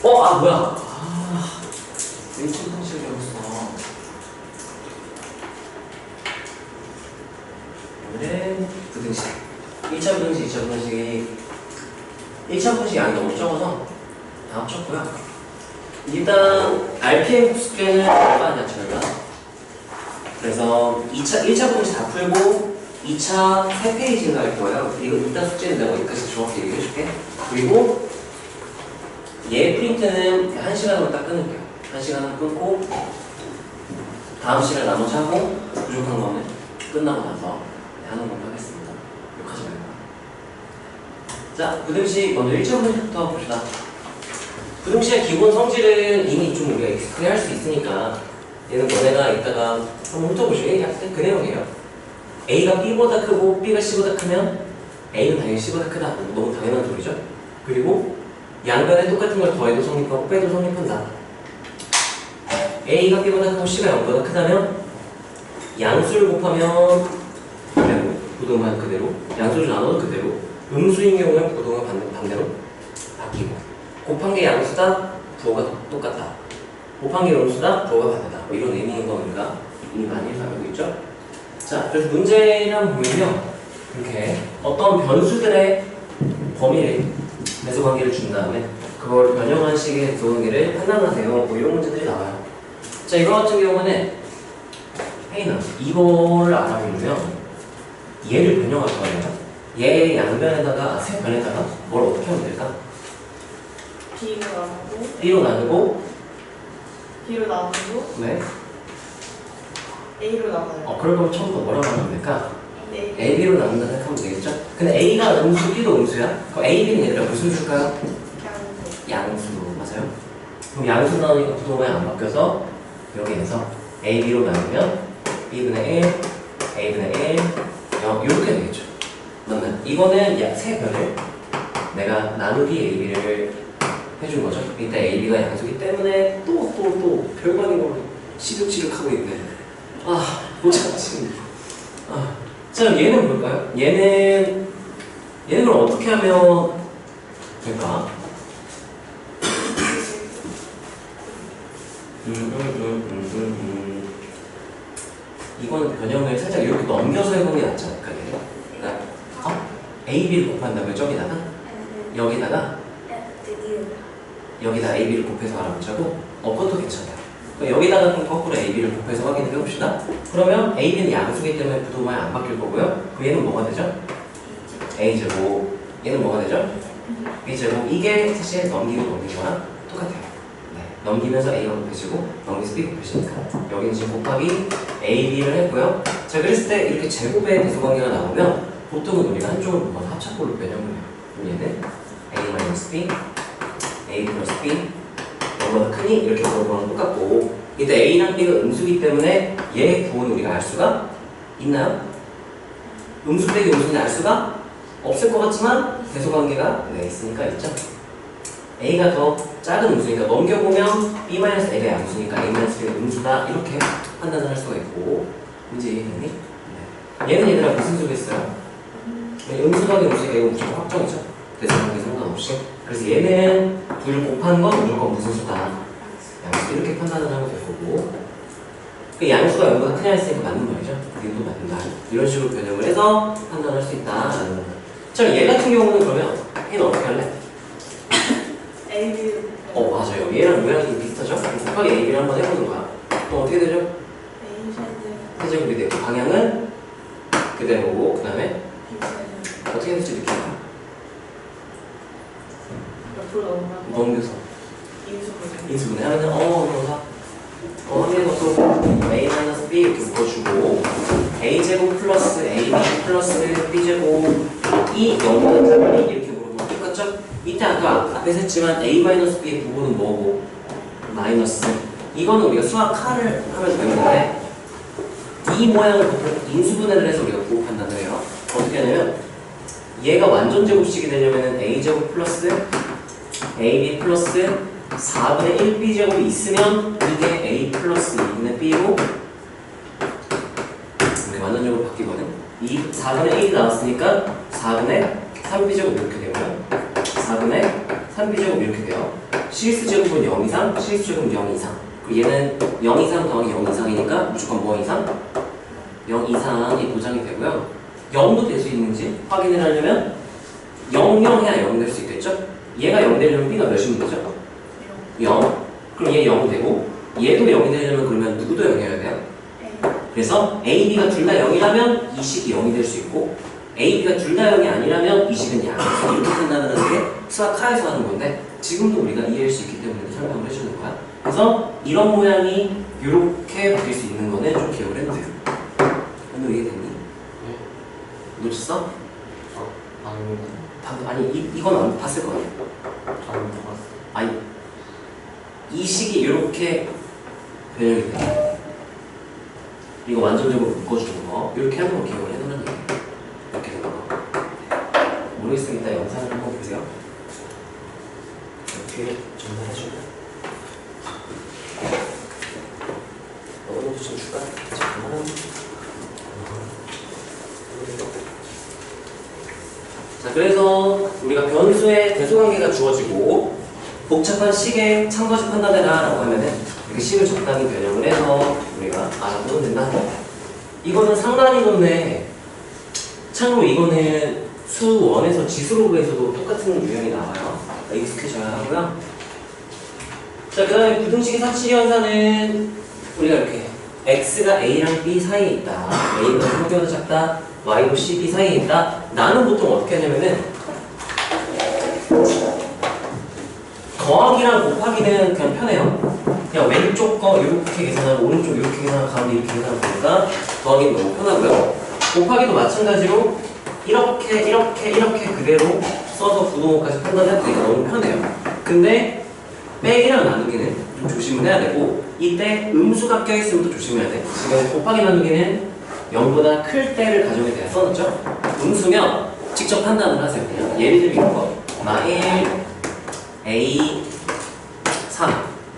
뭐야. 1차 분식을 배웠어. 오늘은 부등식. 1차 부등식, 2차 부등식이 1차 부등식 양이 너무 적어서 다 합쳤고요. 일단 RPM 복습계는 절반이야, 절반. 그래서 1차 부등식 다 풀고 2차 3페이지인가 할 거예요. 이거 이따 숙제는 내가 여기까지 정확히 얘기해줄게. 그리고 얘 프린트는 1시간으로 딱 끊을게요. 1시간으로 끊고 다음 시간 나머지 하고 부족한 거는 끝나고 나서 하는 걸로 하겠습니다. 욕하지 말고. 자, 부등식 먼저 1차 부등식부터 봅시다. 부등식의 기본 성질은 이미 좀 우리가 익숙하게 할 수 있으니까 얘는 너네가 이따가 한번 훑어보시면 약간 그 내용이에요. A가 B보다 크고 B가 C보다 크면 A는 당연히 C보다 크다. 너무 당연한 소리죠. 그리고 양변에 똑같은 걸 더해도 성립하고 빼도 성립한다. A가 B보다 크고 C가 0보다 크다면 양수를 곱하면 그대로, 부동만 그대로, 양수를 나눠도 그대로, 음수인 경우는 부동은 반대로 바뀌고, 곱한 게 양수다, 부호가 똑같다. 곱한 게 음수다, 부호가 반대다. 뭐 이런 의미인 거 우리가 이미 많이 알고 있죠. 자, 그래서 문제랑 보면요, 이렇게 어떤 변수들의 범위를 배수관계를 준 다음에 그걸 변형한 식의 배수관계를 판단하세요. 뭐 이런 문제들이 나와요. 자, 이거 같은 경우는 A는 이거를 알아보려면 얘를 변형할 거예요. 얘 양변에다가 세 변에다가 뭘 어떻게 하면 될까? B로 나누고 네. A로 나눠요. 그럴 거면 처음부터 뭐라고 하면 될까? A, B로 나눈다 생각하면 되겠죠? 근데 A가 음수, B도 음수야? 그럼 A, B는 얘들아 무슨 수일까요? 양수. 맞아요? 그럼 양수 나누니까 부동반이 안 바뀌어서 여기에서 A, B로 나누면 B분의 1, A분의 1, 0 이렇게 되겠죠. 맞나요? 이거는 약 세 변을 내가 나누기 A, B를 해준 거죠. 이때 A, B가 양수기 때문에 또 별관인 걸로 시룩시룩하고 있네. 못 참지. 자, 얘는 뭘까요? 얘는 그럼 어떻게 하면 될까? 이거는 변형을 살짝 이렇게 넘겨서 해보는 게 낫지 않을까? 그러니까 A, B를 곱한다고요? 저기다가? 여기다가? 여기다 A, B를 곱해서 알아보자고? 그것도 괜찮아요. 여기다가 그럼 거꾸로 A, B를 곱해서 확인을 해봅시다. 그러면 A, B는 양수기 때문에 부동반이 안 바뀔 거고요. 그럼 얘는 뭐가 되죠? A제곱. 얘는 뭐가 되죠? B제곱. 이게 사실 넘기거나 똑같아요. 네. 넘기면서 A가 곱해지고 넘기면서 B 곱해지니까 여기는 지금 곱하기 A, B를 했고요. 자, 그랬을 때 이렇게 제곱의 대소관계가 나오면 보통은 우리가 한쪽을 보면 합작꼴로 변형을 해요. 그럼 얘는 A-B, A 플러스 B 이거보다 크니? 이렇게 보는 거랑 똑같고, 이때 A랑 B가 음수기 때문에 얘의 부호는 우리가 알 수가 있나요? 음수 빼기 음수는 알 수가 없을 것 같지만 대소관계가 있으니까 있죠. A가 더 작은 음수니까 넘겨보면 B-A가 양수니까 A-B가 음수다 이렇게 판단을 할 수가 있고. 문제 이해됐니? 네. 얘는 얘들아 무슨 소리 했어요? 음수 더하기 음수니까 이거 무조건 확정이죠. 대소관계 상관없이. 그래서 얘는 둘 곱한 건 무조건 무슨 수다? 양수. 이렇게 판단을 하면 될 거고, 그 양수가 0보다 크냐 했으니까 맞는 말이죠. 이것도 맞는다. 이런 식으로 변형을 해서 판단할 수 있다라는 거예요. 자, 얘 같은 경우는 그러면 얘는 어떻게 할래? A, 맞아요. 얘랑 모양이 좀 비슷하죠? 곱하기 AB를 한번 해보는 거야. 그럼 어떻게 되죠? 세제곱이 되고 방향은 그대로고, 그 다음에 어떻게 될지 느껴요? 넘겨서 인수분해 하면은 그래서 하는 것도 A-B 이렇게 묶어주고 A제곱 플러스 AB 플러스 B제곱이 0보다 작으니 이렇게 물어보면 똑같죠? 이때 아까 앞에서 했지만 A-B의 부호는 뭐고? 마이너스. 이거는 우리가 수학 칼을 하면서 배우는데 이 모양을 보통 인수분해를 해서 우리가 부호 판단을 해요. 어떻게 하냐면 얘가 완전 제곱식이 되려면 A제곱 플러스 AB 플러스 4분의 1B제곱이 있으면 이게 A 플러스 2분의 B로 완전적으로 바뀌거든. 4분의 1이 나왔으니까 4분의 3B제곱 이렇게 되고요. 4분의 3b제곱 이렇게 돼요. CS제곱은 0 이상, CS제곱은 0 이상. 그리고 얘는 0 이상 더하기 0 이상이니까 무조건 뭐 이상? 0 이상이 보장이 되고요. 0도 될 수 있는지 확인을 하려면 0, 0 해야 0 될 수 있겠죠? 얘가 0 되려면 B가 몇이면 되죠? 0. 그럼 얘 0 되고 얘도 0이 되려면 그러면 누구도 0이어야 돼요? 그래서 A, B가 둘 다 0이라면 이 식이 0이 될 수 있고 A, B가 둘 다 0이 아니라면 이 식은 양. 이렇게 판단하는 게 수학 하에서 하는 건데 지금도 우리가 이해할 수 있기 때문에 설명을 해주는 거야. 그래서 이런 모양이 이렇게 바뀔 수 있는 거는 좀 기억을 해도 돼요. 오늘 이해됐니? 네. 놓쳤어? 아닙니다. 아니 이건 안 봤을 거야. 저는 다 봤어요. 아니 이 식이 이렇게 변형이 돼. 이거 완전적으로 묶어주는 거 이렇게 하는 거 기억을 해놓는 얘기예요. 이렇게 되는 거 모르겠으면 이따 영상을 한번 보세요. 이렇게 전달해줄래? 너도 좀 줄까? 잠깐만. 자, 그래서 우리가 변수의 대소관계가 주어지고 복잡한 식의 참거짓 판단해라 라고 하면은 이렇게 식을 적당히 변형을 해서 우리가 알아보면 된다. 이거는 상당히 좋네. 참고로 이거는 수1에서 지수로그에서도 똑같은 유형이 나와요. 익숙해져야 하고요. 자, 그 다음에 부등식의 사치현사는 우리가 이렇게 x가 a랑 b 사이에 있다. a보다 크기보다 작다. y도 c, b 사이에 있다. 나는 보통 어떻게 하냐면은 더하기랑 곱하기는 그냥 편해요. 그냥 왼쪽 거 이렇게 계산하고 오른쪽 이렇게 계산하고 가운데 이렇게 계산하고 보니까 더하기는 너무 편하고요. 곱하기도 마찬가지로 이렇게 그대로 써서 부동호까지 판단해도 되니까 너무 편해요. 근데 빼기랑 나누기는 좀 조심을 해야 되고 이때 음수가 껴있으면 또 조심해야 돼. 지금 곱하기 나누기는 0보다 클 때를 가정에 대해 써놨죠? 음수면 직접 판단을 하세요. 그냥 예를 들면 이런 거 나 1, A 3,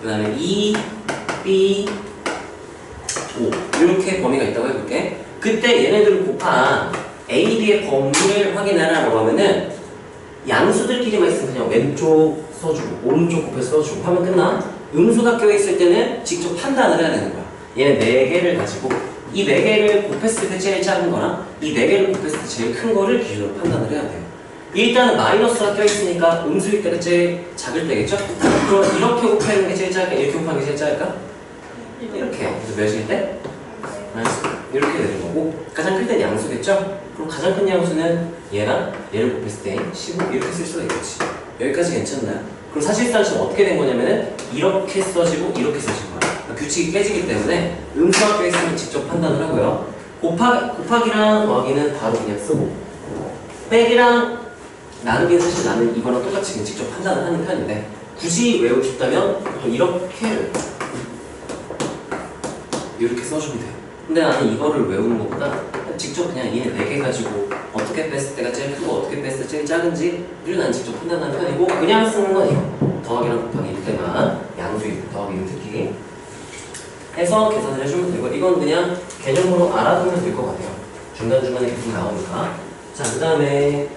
그 다음에 2, B 5 이렇게 범위가 있다고 해볼게. 그때 얘네들을 곱한 A, B의 범위를 확인하라고 하면은 양수들끼리만 있으면 그냥 왼쪽 써주고 오른쪽 곱해서 써주고 하면 끝나. 음수가 껴있을 때는 직접 판단을 해야 되는 거야. 얘는 4개를 가지고 이 4개를 곱했을 때 제일 작은 거랑 이 4개를 곱했을 때 제일 큰 거를 기준으로 판단을 해야 돼요. 일단은 마이너스가 껴있으니까 음수일 때가 제일 작을 때겠죠? 그럼 이렇게 곱하는 게 제일 작을까? 이렇게 곱하는 게 제일 작을까? 이렇게. 그래서 몇일 때? 이렇게 되는 거고 가장 클 때는 양수겠죠? 그럼 가장 큰 양수는 얘랑 얘를 곱했을 때 15 이렇게 쓸 수가 있겠지. 여기까지 괜찮나요? 그럼 사실상 지금 어떻게 된 거냐면은 이렇게 써지고 이렇게 써진 거야. 그러니까 규칙이 깨지기 때문에 음수가 껴있으면 직접 판단을 하고요. 곱하기랑 더하기는 바로 그냥 쓰고 빼기랑 나누기는 사실 나는 이거랑 똑같이 그냥 직접 판단을 하는 편인데 굳이 외우고 싶다면 이렇게 써주면 돼요. 근데 나는 이거를 외우는 것보다 직접 그냥 얘네 4개 가지고 어떻게 뺐을 때가 제일 크고 어떻게 뺐을 때 제일 작은지를 난 직접 판단하는 편이고 그냥 쓰는 건 이거 더하기랑 곱하기일 때만 양수일 때 더하기는 특히 해서 계산을 해주면 되고 이건 그냥 개념으로 알아두면 될 것 같아요. 중간중간에 계속 나오니까. 자, 그 다음에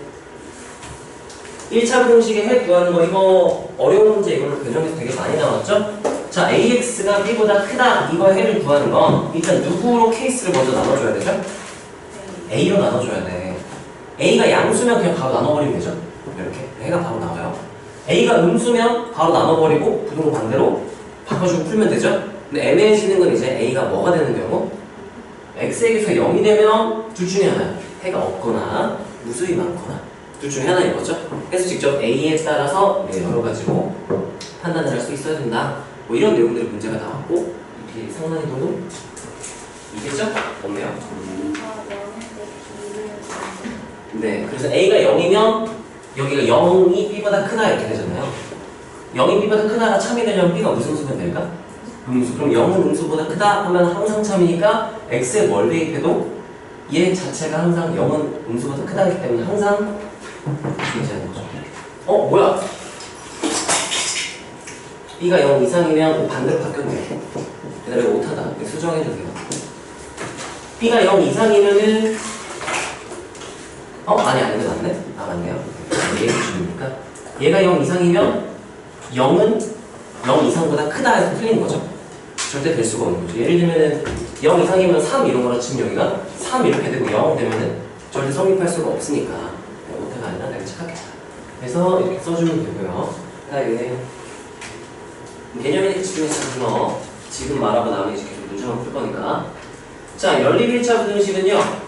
1차 부등식의 해 구하는 거 이거 어려운 문제 이걸로 변형해서 되게 많이 나왔죠? 자, AX가 B보다 크다 이거 해를 구하는 건 일단 누구로 케이스를 먼저 나눠줘야 되죠? A로 나눠줘야 돼. A가 양수면 그냥 바로 나눠버리면 되죠? 이렇게 해가 바로 나와요. A가 음수면 바로 나눠버리고 부등호 반대로 바꿔주고 풀면 되죠? 근데 애매해지는 건 이제 A가 뭐가 되는 경우? X에게서 0이 되면 둘 중에 하나 해가 없거나 무수히 많거나 둘 중에 하나인 거죠? 그래서 직접 A에 따라서 여러 가지로 판단을 할 수 있어야 된다. 뭐 이런 내용들의 문제가 나왔고 이렇게 상난이도도 이겠죠? 없네요. 네, 그래서 A가 0이면 여기가 0이 B보다 크다 이렇게 되잖아요. 0이 B보다 크다가 참이 되려면 B가 무슨 수면 될까? 음수. 그럼 0은 음수보다 크다 하면 항상 참이니까 X에 뭘 대입해도 얘 자체가 항상 0은 음수보다 크다기 때문에 항상 괜찮은 거죠. 뭐야? B가 0 이상이면 반대로 바뀌었네. 얘들아 이거 못하다. 수정해주세요. B가 0 이상이면은 아니 이거 맞네? 맞네요. 얘 기준이니까 얘가 0 이상이면 0은 0 이상보다 크다 해서 틀린 거죠. 절대 될 수가 없는 거죠. 예를 들면은 0 이상이면 3 이런 거라 치면 여기가 3 이렇게 되고 0 되면은 절대 성립할 수가 없으니까 오타가 아니라 내가 착각했다. 그래서 이렇게 써주면 되고요. 이게 개념에 집중해서 뭐 지금 말하고 나면 이제 계속 문제만 풀 거니까. 자, 연립 1차 부등식은요.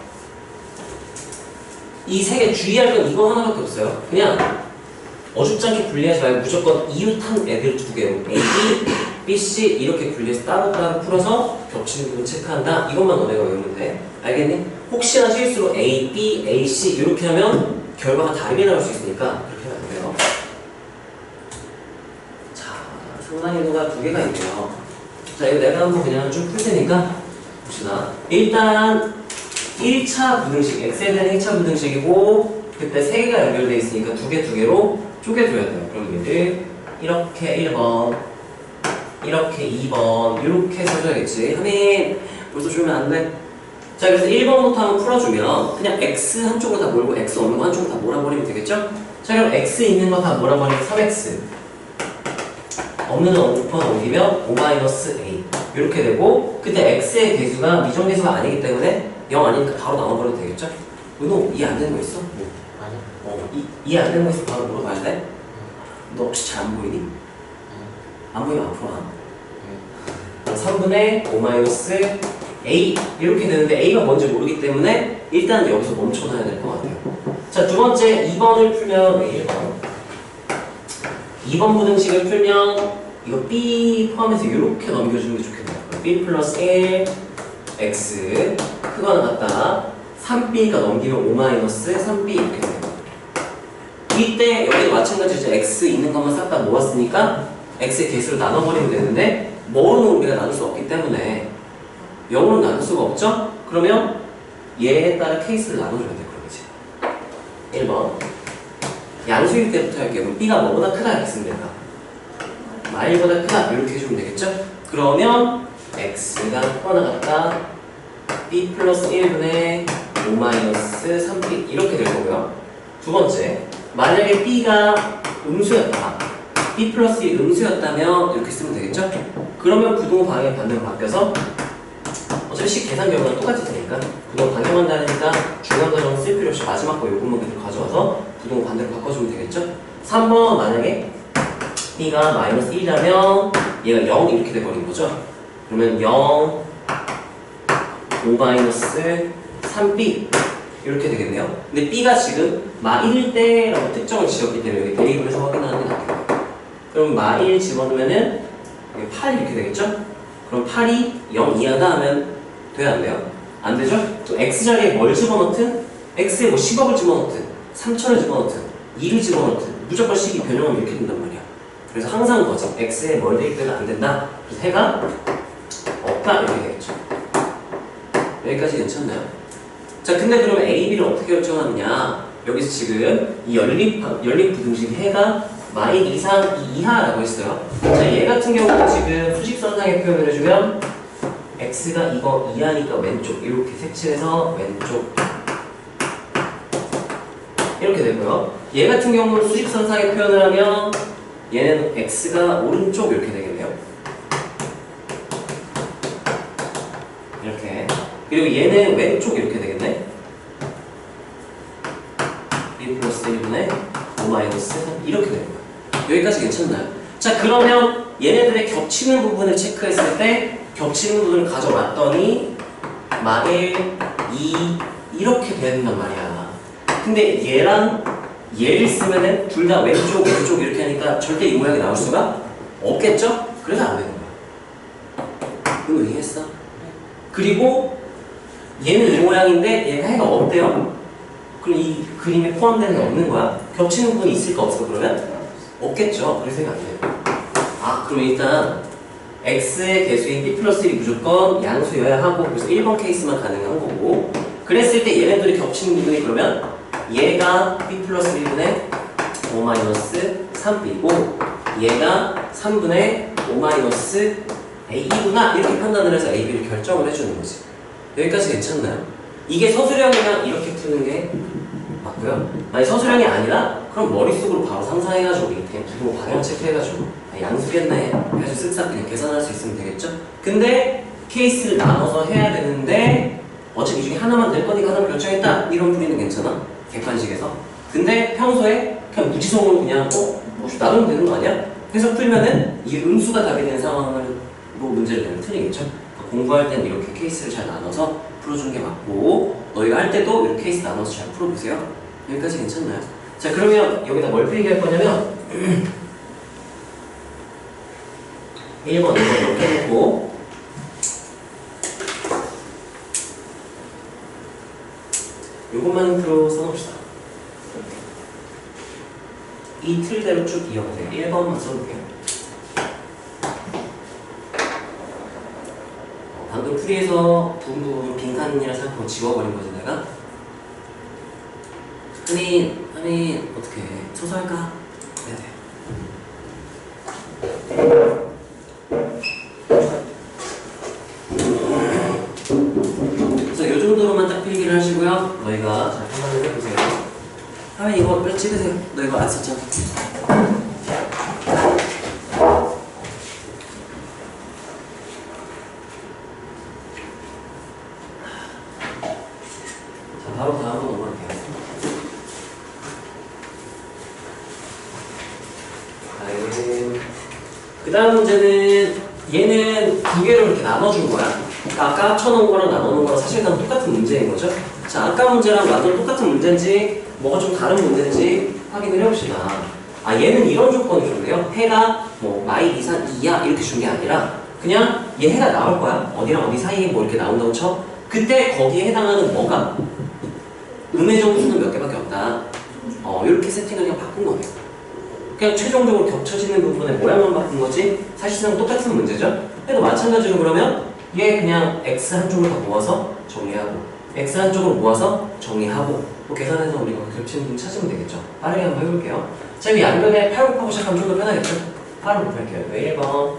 이 세 개 주의할 건 이거 하나밖에 없어요. 그냥 어줍지 않게 분리하지 말고 무조건 이웃한 애들 두 개로 A, B, C 이렇게 분리해서 따로따로 풀어서 겹치는 부분 체크한다. 이것만 너네가 외우면 돼. 알겠니? 혹시나 실수로 A, B, A, C 이렇게 하면 결과가 다르게 나올 수 있으니까 그렇게 하면 안 돼요. 자, 상당히도가 두 개가 있고요. 자, 이거 내가 한번 그냥 쭉 풀 테니까 봅시다. 일단 1차 부등식, x에 대한 1차 부등식이고 그때 세 개가 연결되어 있으니까 두 개로 쪼개줘야 돼요. 그럼 얘를 이렇게 1번, 이렇게 2번 이렇게 써줘야겠지. 하민 벌써 주면 안 돼. 자, 그래서 1번부터 한번 풀어주면 그냥 x 한쪽으로 다 몰고 x 없는 거 한쪽으로 다 몰아버리면 되겠죠? 자, 그럼 x 있는 거 다 몰아버리면 3x 없는 거 5% 옮기면 5-a 이렇게 되고 그때 x의 개수가 미정계수가 아니기 때문에 0 아니니까 바로 나눠버려도 되겠죠? 너 이해 안 되는 거 있어? 뭐? 아니요. 이해 안 되는 거 있으면 바로 물어봐야 돼? 너 혹시 잘 안 보이니? 안 보이면 앞으로 와. 3분의 5-a 이렇게 되는데 a가 뭔지 모르기 때문에 일단 여기서 멈춰놔야 될 것 같아요. 자, 두 번째 2번을 풀면 1번 2번 부등식을 풀면 이거 b 포함해서 이렇게 넘겨주는 게 좋겠네요. b 플러스 1 x 크거나 같다 3b가 넘기면 5-3b 이렇게 돼요. 이때 여기도 마찬가지죠. x 있는 것만 싹 다 모았으니까 x의 개수를 나눠버리면 되는데 뭐로는 우리가 나눌 수 없기 때문에 0으로 나눌 수가 없죠? 그러면 얘에 따라 케이스를 나눠줘야 돼. 그러지 1번 양수일 때부터 할게요. 그럼 b가 뭐보다 크다 이렇게 쓰면 된다. 마일보다 크다 이렇게 해주면 되겠죠? 그러면 x가 크거나 같다 b 플러스 1분의 5-3b 이렇게 될 거고요. 두 번째 만약에 b가 음수였다 b 플러스 1 음수였다면 이렇게 쓰면 되겠죠? 그러면 부동 방향 반대로 바뀌어서 어차피 식 계산 결과는 똑같이 되니까 부동 방향한다니까 중간 과정 쓸 필요 없이 마지막 거 요것만 그대로 가져와서 부동 반대로 바꿔주면 되겠죠? 3번 만약에 b가 -1이라면 얘가 0 이렇게 돼버린 거죠? 그러면 0 5-3b 이렇게 되겠네요. 근데 b가 지금 -1일 때라고 특정을 지었기 때문에 여기 대입을해서 확인하는 게 낫겠네요. 그럼 -1 집어넣으면은 8 이렇게 되겠죠? 그럼 8이 0 이하다 하면 돼야 안 돼요? 안 되죠? 또 x자리에 뭘 집어넣든 x에 뭐 10억을 집어넣든 3천을 집어넣든 2를 집어넣든 무조건 식이 변형하면 이렇게 된단 말이야. 그래서 항상 거지. x에 뭘 대입되면 안 된다. 그래서 해가 없다 이렇게 되겠죠. 여기까지 괜찮나요? 자, 근데 그러면 A, B를 어떻게 결정하느냐? 여기서 지금 이 연립 부등식 해가 마인 이상 이하라고 했어요. 자, 얘 같은 경우는 지금 수직선상에 표현을 해주면 x가 이거 이하니까 왼쪽 이렇게 색칠해서 왼쪽 이렇게 되고요. 얘 같은 경우는 수직선상에 표현을 하면 얘는 x가 오른쪽 이렇게 되겠네요. 이렇게. 그리고 얘는 왼쪽 이렇게 되겠네. b 플러스 1분의 5-3 이렇게 되는 거예요. 여기까지 괜찮나요? 자, 그러면 얘네들의 겹치는 부분을 체크했을 때 겹치는 부분을 가져왔더니 -1, 2 이렇게 된단 말이야. 근데 얘랑 얘를 쓰면은 둘 다 왼쪽 이렇게 하니까 절대 이 모양이 나올 수가 없겠죠? 그래서 안 되는 거야. 이거 이해했어? 그리고 얘는 이 모양인데 얘가 해가 없대요. 그럼 이 그림에 포함되는 게 없는 거야. 겹치는 부분이 있을까 없을까 그러면? 없겠죠. 그래서 해가 안 돼요. 아, 그럼 일단 x의 개수인 b 플러스 1이 무조건 양수여야 하고 그래서 1번 케이스만 가능한 거고 그랬을 때 얘네들이 겹치는 부분이 그러면 얘가 b 플러스 1분의 5-3b고 얘가 3분의 5-a이구나 이렇게 판단을 해서 a, b를 결정을 해주는 거지. 여기까지 괜찮나요? 이게 서술형이면 이렇게 푸는 게 맞고요. 만약 서술형이 아니라 그럼 머릿속으로 바로 상상해가지고 우리 그냥 부호 방향 체크해가지고 양수겠네 해가지고 쓱싹 그냥 계산할 수 있으면 되겠죠? 근데 케이스를 나눠서 해야 되는데 어차피 이 중에 하나만 될 거니까 하나만 결정했다 이런 풀이는 괜찮아? 객관식에서. 근데 평소에 그냥 무지성으로 그냥 나누면 되는 거 아니야? 해서 풀면은 이게 음수가 답이 되는 상황으로 문제를 내면 틀리겠죠? 그러니까 공부할 때는 이렇게 케이스를 잘 나눠서 풀어주는 게 맞고 너희가 할 때도 이렇게 케이스 나눠서 잘 풀어보세요. 여기까지 괜찮나요? 자 그러면 여기다 뭘 필기할 거냐면 1번, 2번 이렇게 해놓고 요것만 풀어 써놓읍시다. 이 틀대로 쭉 이어보세요. 1번만 써볼게요. 방금 풀이에서 부분 빈칸이라 생각하고 지워버린 거지 내가. 하민 어떻게 서서 할까? 네네. 그래서 이 정도로만 딱 필기를 하시고요. 너희가 잘 판단을 해보세요. 하민 이거 빨리 찍으세요. 너 이거 안 썼잖아. 자, 바로 다음으로 넘어갈게요. 그 다음 문제는 얘는 두 개로 이렇게 나눠준 거야. 그러니까 아까 쳐놓은 거랑 나눠놓은 거랑 사실상 똑같은 문제인 거죠. 자, 아까 문제랑 완전 똑같은 문제인지 뭐가 좀 다른 문제인지 확인을 해봅시다. 아, 얘는 이런 조건을 줬네요. 해가 뭐 마일 이상 2야 이렇게 준 게 아니라 그냥 얘 해가 나올 거야. 어디랑 어디 사이에 뭐 이렇게 나온다고 쳐. 그때 거기에 해당하는 뭐가 음의 정수는 몇 개밖에 없다. 이렇게 세팅을 그냥 바꾼 거네요. 그냥 최종적으로 겹쳐지는 부분의 모양만 바꾼 거지 사실상 똑같은 문제죠. 그래도 마찬가지로 그러면 얘 그냥 x 한쪽을 다 모아서 정리하고 x 한쪽을 모아서 정리하고 또 계산해서 우리가 겹치는 부분 찾으면 되겠죠. 빠르게 한번 해볼게요. 자, 이 양변에 8 곱하고 시작하면 좀 더 편하겠죠? 8을 곱할게요. 1번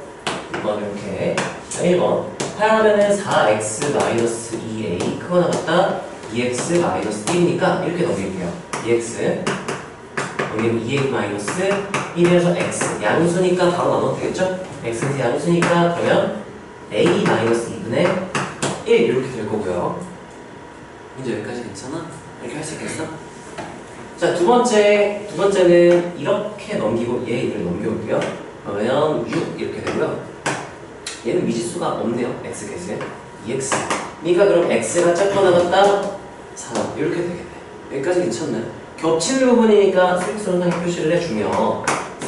2번 이렇게. 자, 1번 8 하면은 4x-2a 크거 나갔다 2x-1이니까 이렇게 넘길게요. 2x 여기는 2a-1에서 x 양수니까 바로 나눠도 되겠죠? x는 양수니까 그러면 a-2분의 1 이렇게 될 거고요. 이제 여기까지 괜찮아? 이렇게 할 수 있겠어? 자, 두 번째는 이렇게 넘기고 얘 이걸 넘겨볼게요. 그러면 6 이렇게 되고요. 얘는 미지수가 없네요. x 개수에 2x. 그러니까 그럼 x가 작고 나갔다 4 이렇게 되겠네. 여기까지 괜찮나요? 겹치는 부분이니까 수직선상에 표시를 해주면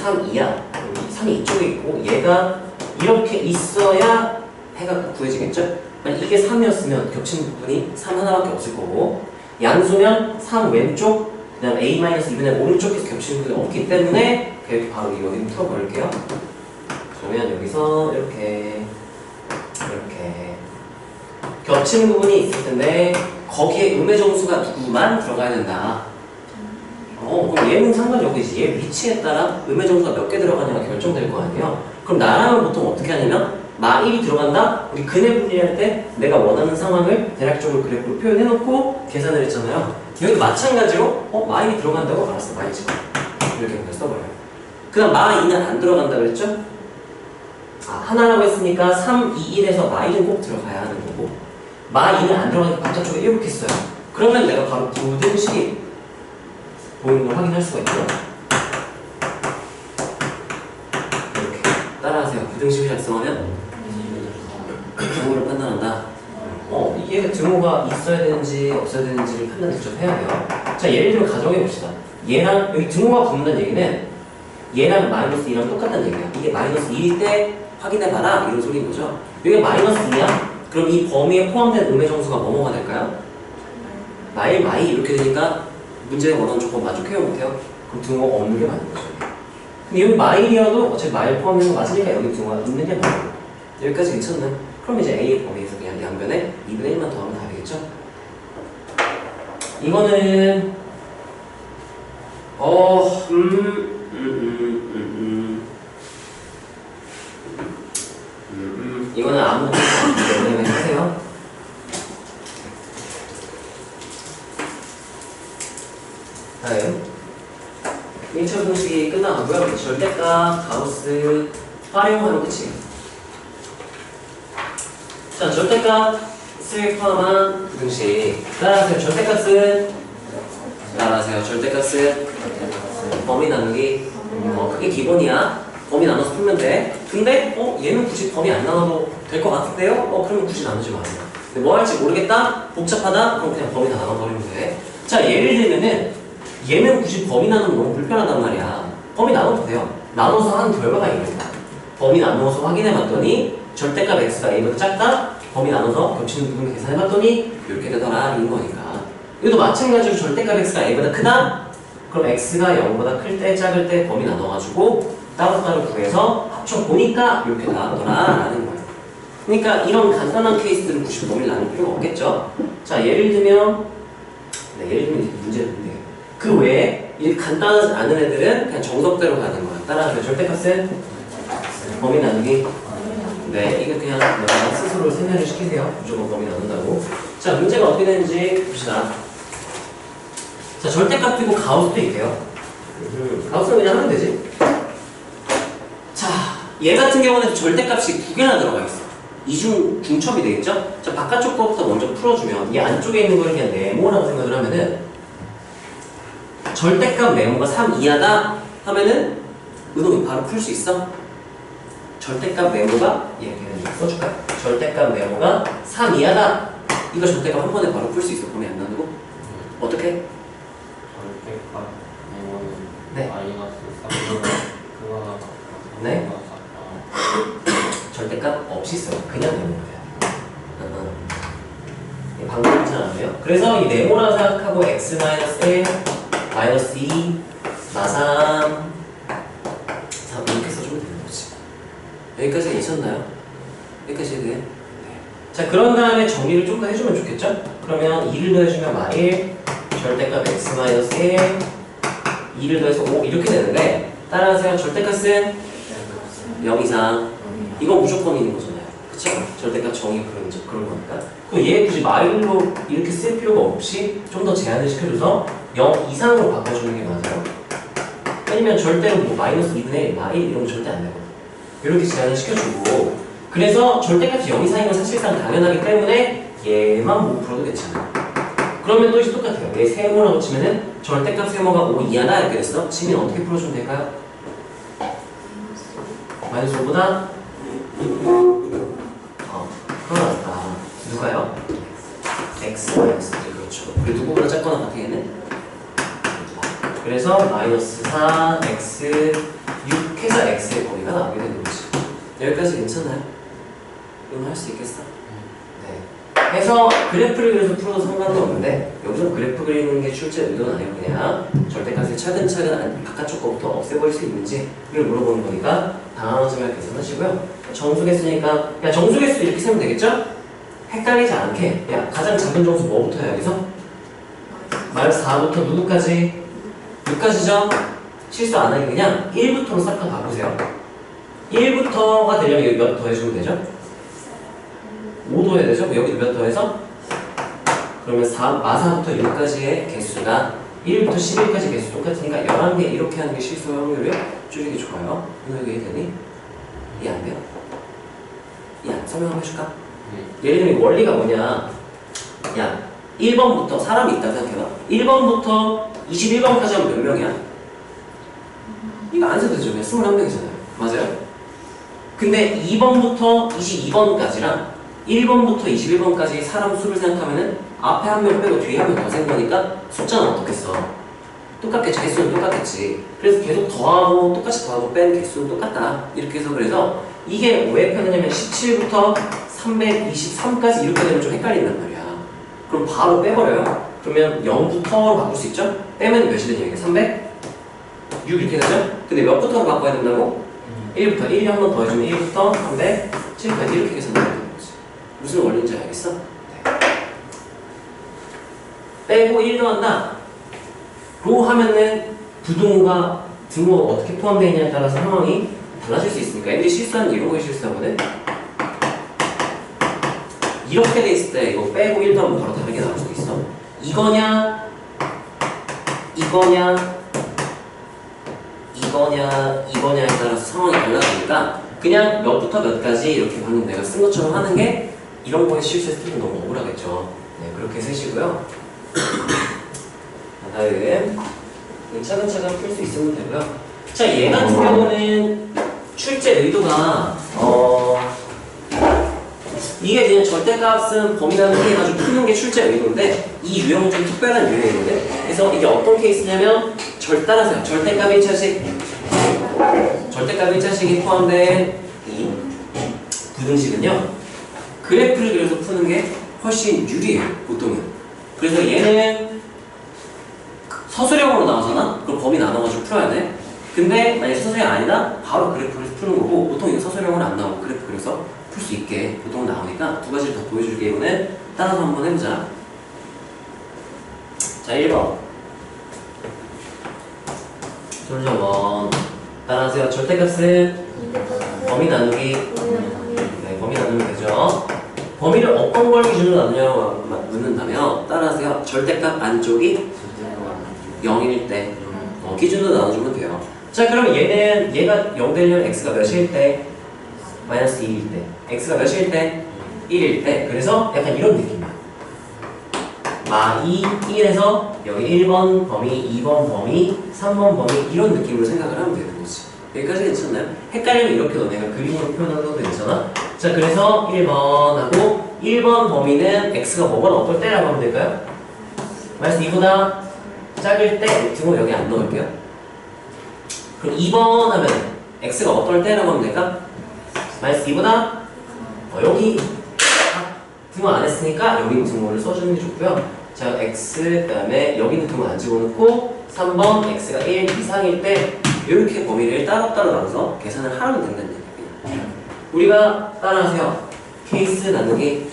3, 2야. 3이 이쪽에 있고 얘가 이렇게 있어야 해가 구해지겠죠? 만약 이게 3이었으면 겹치는 부분이 3 하나밖에 없을 거고 양수면 3 왼쪽 그 다음 a-2분의 오른쪽에서 겹치는 부분이 없기 때문에 이렇게 바로 여기는 풀어버릴게요. 그러면 여기서 이렇게 겹치는 부분이 있을 텐데 거기에 음의 정수가 누구만 들어가야 된다. 그럼 얘는 상관이 없겠지. 얘 위치에 따라 음의 정수가 몇 개 들어가냐가 결정될 거 아니에요. 그럼 나랑은 보통 어떻게 하냐면 마1이 들어간다? 우리 근해 분리할 때 내가 원하는 상황을 대략적으로 그래프로 표현해놓고 계산을 했잖아요. 여기도 마찬가지로 마1이 들어간다고? 알았어, 마1 집어. 이렇게 그냥 써버려요. 그 다음 마2는 안 들어간다 그랬죠? 하나라고 했으니까 3, 2, 1에서 마1은 꼭 들어가야 하는 거고 마2는 안 들어가니까 바깥쪽에 이렇게 써요. 그러면 내가 바로 부등식이 보이는 걸 확인할 수가 있죠. 이렇게 따라하세요. 부등식을 작성하면 등호를 판단한다. 이게 등호가 있어야 되는지 없어야 되는지를 판단 직접 해야 돼요. 자, 예를 들어 가정해 봅시다. 얘랑 여기 등호가 붙는다는 얘기는 얘랑 마이너스 2랑 똑같다는 얘기야. 이게 마이너스 1일 때 확인해봐라 이런 소리인 거죠. 여기 마이너스 2야? 그럼 이 범위에 포함된 음의 정수가 뭐뭐가 될까요? 마일, 마이 이렇게 되니까 문제에 원하는 조건 만족해요 못해요? 그럼 등호가 없는 게 맞는 거죠. 근데 여기 마일이어도 어차피 마일 포함된 거 맞으니까 여기 등호가 있는 게 맞는 거예요. 여기까지 괜찮나요? 그럼 이제 A의 범위에서 그냥 양변에 2분의 1만 더하면 다 되겠죠? 이거는 이거는 아무것도 없기 때문에 하세요. 다음 절대값 가우스 활용하는 끝이에요. 자, 절대값을 포함한 부등식. 따라하세요. 절대값은 범위 나누기. 그게 기본이야. 범위 나눠서 풀면 돼. 근데 얘는 굳이 범위 안 나눠도 될 것 같은데요? 그러면 굳이 나누지 마세요. 근데 뭐 할지 모르겠다? 복잡하다? 그럼 그냥 범위 다 나눠버리면 돼. 자, 예를 들면은 얘는 굳이 범위 나누면 너무 불편하단 말이야. 범위 나눠도 돼요. 나눠서 한 결과가 이렇다. 범위 나누어서 확인해봤더니 절대값 x가 a보다 작다? 범위 나눠서 겹치는 부분 계산해봤더니 이렇게 되더라. 이런 거니까. 이것도 마찬가지로 절대값 x가 a보다 크다? 그럼 x가 0보다 클 때, 작을 때 범위 나눠가지고 따로따로 구해서 합쳐보니까 이렇게 나오더라라는 거예요. 그러니까 이런 간단한 케이스들은 굳이 범위를 나눌 필요가 없겠죠. 자, 예를 들면 문제를 본대요. 그 외에 이 간단하지 않은 애들은 그냥 정석대로 가는 거야. 따라서 절대값은 범위 나누기. 네, 이거 그냥 내가 스스로 세뇌를 시키세요. 무조건 범위 나눈다고. 자, 문제가 어떻게 되는지 봅시다. 자, 절대값도 있고 가우스도 있대요. 가우스는 그냥 하면 되지. 자, 얘 같은 경우는 절대값이 두 개나 들어가 있어. 이중 중첩이 되겠죠? 자, 바깥쪽 거부터 먼저 풀어주면 이 안쪽에 있는 걸 그냥 네모라고 생각을 하면은 절대값 네모가 3 이하다 하면은 은호 바로 풀 수 있어? 절대값 네모가 그냥 써줄까? 절대값 네모가 3 이하다. 이거 절대값 한 번에 바로 풀 수 있어. 범위 안 나누고. 어떻게? 절대값 네모는 네. 마이너스 3 그거나 네. 절대값 없이 써. 그냥 네모야. 방금 괜찮았네요. 그래서 이 네모라 생각하고 x-1, -2, 나3 이렇게 써주면 되는 거지. 여기까지 괜찮나요? 여기까지 돼? 네. 자, 그런 다음에 정리를 좀 더 해주면 좋겠죠? 그러면 2를 더해주면 마1 절대값 x-1 2를 더해서 5 이렇게 되는데 따라하세요. 절대값은 0 이상. 이건 무조건 있는 거잖아요. 그쵸? 절대값 정의 그런 거니까. 그럼 얘 굳이 마일로 이렇게 쓸 필요가 없이 좀 더 제한을 시켜줘서 0 이상으로 바꿔주는 게 맞아요. 아니면 절대로 뭐 마이너스 2분의 1, 마일 이런 거 절대 안 되고. 이렇게 제한을 시켜주고. 그래서 절대값이 0 이상인 건 사실상 당연하기 때문에 얘만 못 풀어도 괜찮아요. 그러면 또 이제 똑같아요. 얘 세모라고 치면은 절대값 세모가 5 이하다 이렇게 됐어. 치면 어떻게 풀어주면 될까요? 마이너스 5보다 그러다 누가요? x 마이너스 1 그렇죠. 그리고 누구보다 작거나 같은 얘는 그래서 마이너스 4 x 6 해서 x의 범위가 나오게 되는 거지. 여기까지 괜찮나요? 이건 할 수 있겠어? 네. 해서 그래프를 그려서 풀어도 상관은 없는데 여기서 그래프 그리는 게 출제 의도는 아니고 그냥 절대값을 차근차근 바깥쪽 거부터 없애버릴 수 있는지 이걸 물어보는 거니까 당황하지 말고 계산하시고요. 정수개수니까 야 정수개수 이렇게 세면 되겠죠? 헷갈리지 않게 야 가장 작은 정수 뭐부터야 여기서? 마이너스 4부터 누구까지? 6까지죠? 실수 안 하게 그냥 1부터로 싹 다 바꾸세요. 1부터가 되려면 여기 몇 더해주면 되죠? 5 더해야 되죠? 여기도 몇 더해서? 그러면 마4부터 6까지의 개수가 1부터 11까지 개수 똑같으니까 11개 이렇게 하는 게 실수 확률이 줄이기 좋아요. 이거 이해되니? 이해 안 돼요? 설명 한번 해줄까? 예를 들면 원리가 뭐냐? 야 1번부터 사람이 있다고 생각해봐. 1번부터 21번까지 하면 몇 명이야? 이거 안 써도 되죠. 그냥 21명이잖아요. 맞아요? 근데 2번부터 22번까지랑 1번부터 21번까지 사람 수를 생각하면은 앞에 한 명 빼고 뒤에 한 명 더 센 거니까 숫자는 어떻겠어? 똑같겠지. 개수는 똑같겠지. 그래서 계속 더하고 똑같이 더하고 뺀 개수는 똑같다. 이렇게 해서 그래서 이게 왜 편하냐면 17부터 323까지 이렇게 되면 좀 헷갈린단 말이야. 그럼 바로 빼버려요. 그러면 0부터로 바꿀 수 있죠? 빼면 몇이 되냐 이게 300? 6 이렇게 되죠? 근데 몇 부터로 바꿔야 된다고? 1부터 1이 한 번 더해주면 1부터 300, 7까지 이렇게 계산하면 되는 거지. 무슨 원리인지 알겠어? 네. 빼고 1 더한다 로 하면은 부등호가 등호가 어떻게 포함되어 있냐에 따라서 상황이 달라질 수 있으니까 애들이 실수하는 게 이런 거에 실수하거든. 이렇게 돼 있을 때 이거 빼고 1 더하면 바로 다르게 나올 수도 있어. 이거냐 2번냐에 따라서 상황이 달라지니까 그냥 몇부터 몇까지 이렇게 방금 내가 쓴 것처럼 하는 게 이런 거에 실수해서 틀리면 너무 억울하겠죠. 네, 그렇게 쓰시고요. 다음 차근차근 풀 수 있으면 되고요. 자, 얘 같은 경우는 출제 의도가 이게 그냥 절대값은 범위라는 게 가지고 푸는 게 출제 의도인데 이 유형은 좀 특별한 유형이거든요. 그래서 이게 어떤 케이스냐면 따라서요. 절대값 1차식이 포함된 이 부등식은요. 그래프를 그려서 푸는 게 훨씬 유리해요. 보통은. 그래서 얘는 서술형으로 나오잖아? 그럼 범위 나눠가지고 풀어야 돼. 근데 만약에 서술형 아니다? 바로 그래프를 푸는 거고 보통 이거 서술형은 안 나오고 그래프 그려서 풀 수 있게 보통은 나오니까 두 가지를 더 보여줄게. 이거는 따라서 한번 해보자. 자, 1번 솔루션 1 따라하세요. 절대값은 범위 나누기. 네, 범위 나누면 되죠. 범위를 어떤 걸 기준으로 나누냐고 묻는다면 따라하세요. 절대값 안쪽이 0일 때 기준으로 나눠주면 돼요. 자, 그럼 얘가 0 되려면 x가 몇일 때? 마이너스 2일 때. x가 몇일 때? 1일 때. 그래서 약간 이런 느낌이야. 마2, 1에서 여기 1번 범위, 2번 범위, 3번 범위 이런 느낌으로 생각을 하면 되는 거지. 여기까지 괜찮나요? 헷갈리면 이렇게 너네가 그림으로 표현하는 것도 괜찮아? 자, 그래서 1번하고 1번 범위는 x가 뭐거나 어떨 때라고 하면 될까요? 마이너스 2보다 작을 때 등호 여기 안 넣을게요. 그럼 2번 하면 x가 어떨 때라고 하면 될까? 마이너스 2보다 여기 등호 안 했으니까 여기 등호를 써주는 게 좋고요. 자, x 그 다음에 여기는 등호 안 집어넣고 3번 x가 1 이상일 때 이렇게 범위를 따로따로 나눠서 계산을 하면 된다는 얘기예요. 우리가 따라하세요. 케이스 나누기.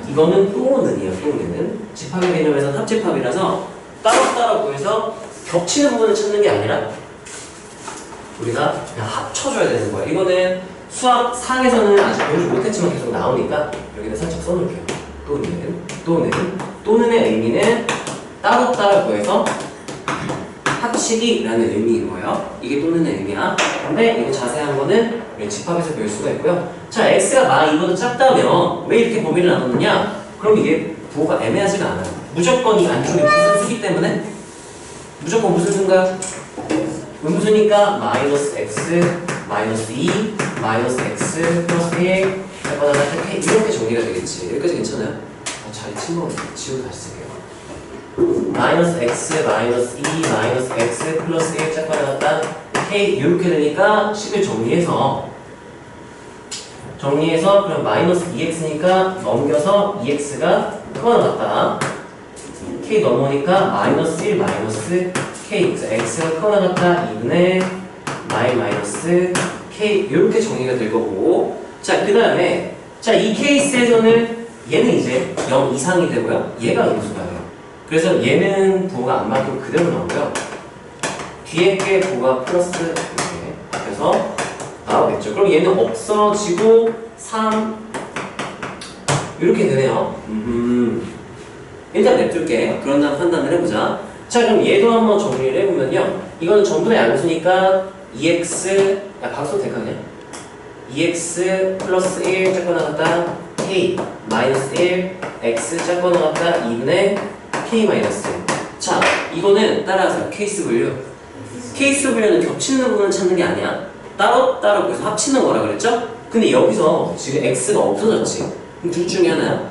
이거는 또는이에요. 또는 집합의 개념에서는 합집합이라서 따로따로 구해서 겹치는 부분을 찾는 게 아니라 우리가 그냥 합쳐줘야 되는 거예요. 이거는 수학 상에서는 아직 보여주지 못했지만 계속 나오니까 여기다 살짝 써놓을게요. 또는의 의미는 따로따로 구해서 합치기라는 의미인 거예요. 이게 또는의 의미야. 근데 이거 자세한 거는 집합에서 배울 수가 있고요. 자, x가 마 2보다 작다면 왜 이렇게 범위를 나눴느냐? 그럼 이게 부호가 애매하지가 않아요. 무조건 이 안쪽에 무슨 수기 때문에 무조건 무슨 수인가요? 음수니까 마이너스 x, 마이너스 2, 마이너스 x 플러스 1 이렇게 정리가 되겠지. 여기까지 괜찮아요? 자리 침범 지우고 다시 쓸게요. 마이너스 x, 마이너스 2, 마이너스 x 플러스 1 짝받아놨다 k 이렇게 되니까 식을 정리해서 그럼 마이너스 2x니까 넘겨서 2x가 크거나 같다. k 넘어오니까 마이너스 1 마이너스 k x가 크거나 같다 2분의 마이너스 k 이렇게 정리가 될 거고. 자, 그 다음에 이 케이스에서는 얘는 이제 0 이상이 되고요. 얘가 음수가 돼요. 그래서 얘는 부호가 안 바뀌고 그대로 나오고요. 뒤에 게 부호가 플러스 이렇게 해서 나오겠죠. 그럼 얘는 없어지고 3 이렇게 되네요. 일단 냅둘게. 그런 다음 판단을 해보자. 자, 그럼 얘도 한번 정리를 해보면요. 이거는 전부 다 양수니까 2x 박수 될까 그냥? 2x 플러스 1 짝거나 같다 k 마이너스 1 x 짝거나 같다 2분의 k 마이너스. 자, 이거는 따라서 케이스 분류. 케이스 분류는 겹치는 부분을 찾는 게 아니야. 따로따로 그래서 합치는 거라 그랬죠? 근데 여기서 지금 x가 없어졌지. 그럼 둘 중에 하나야.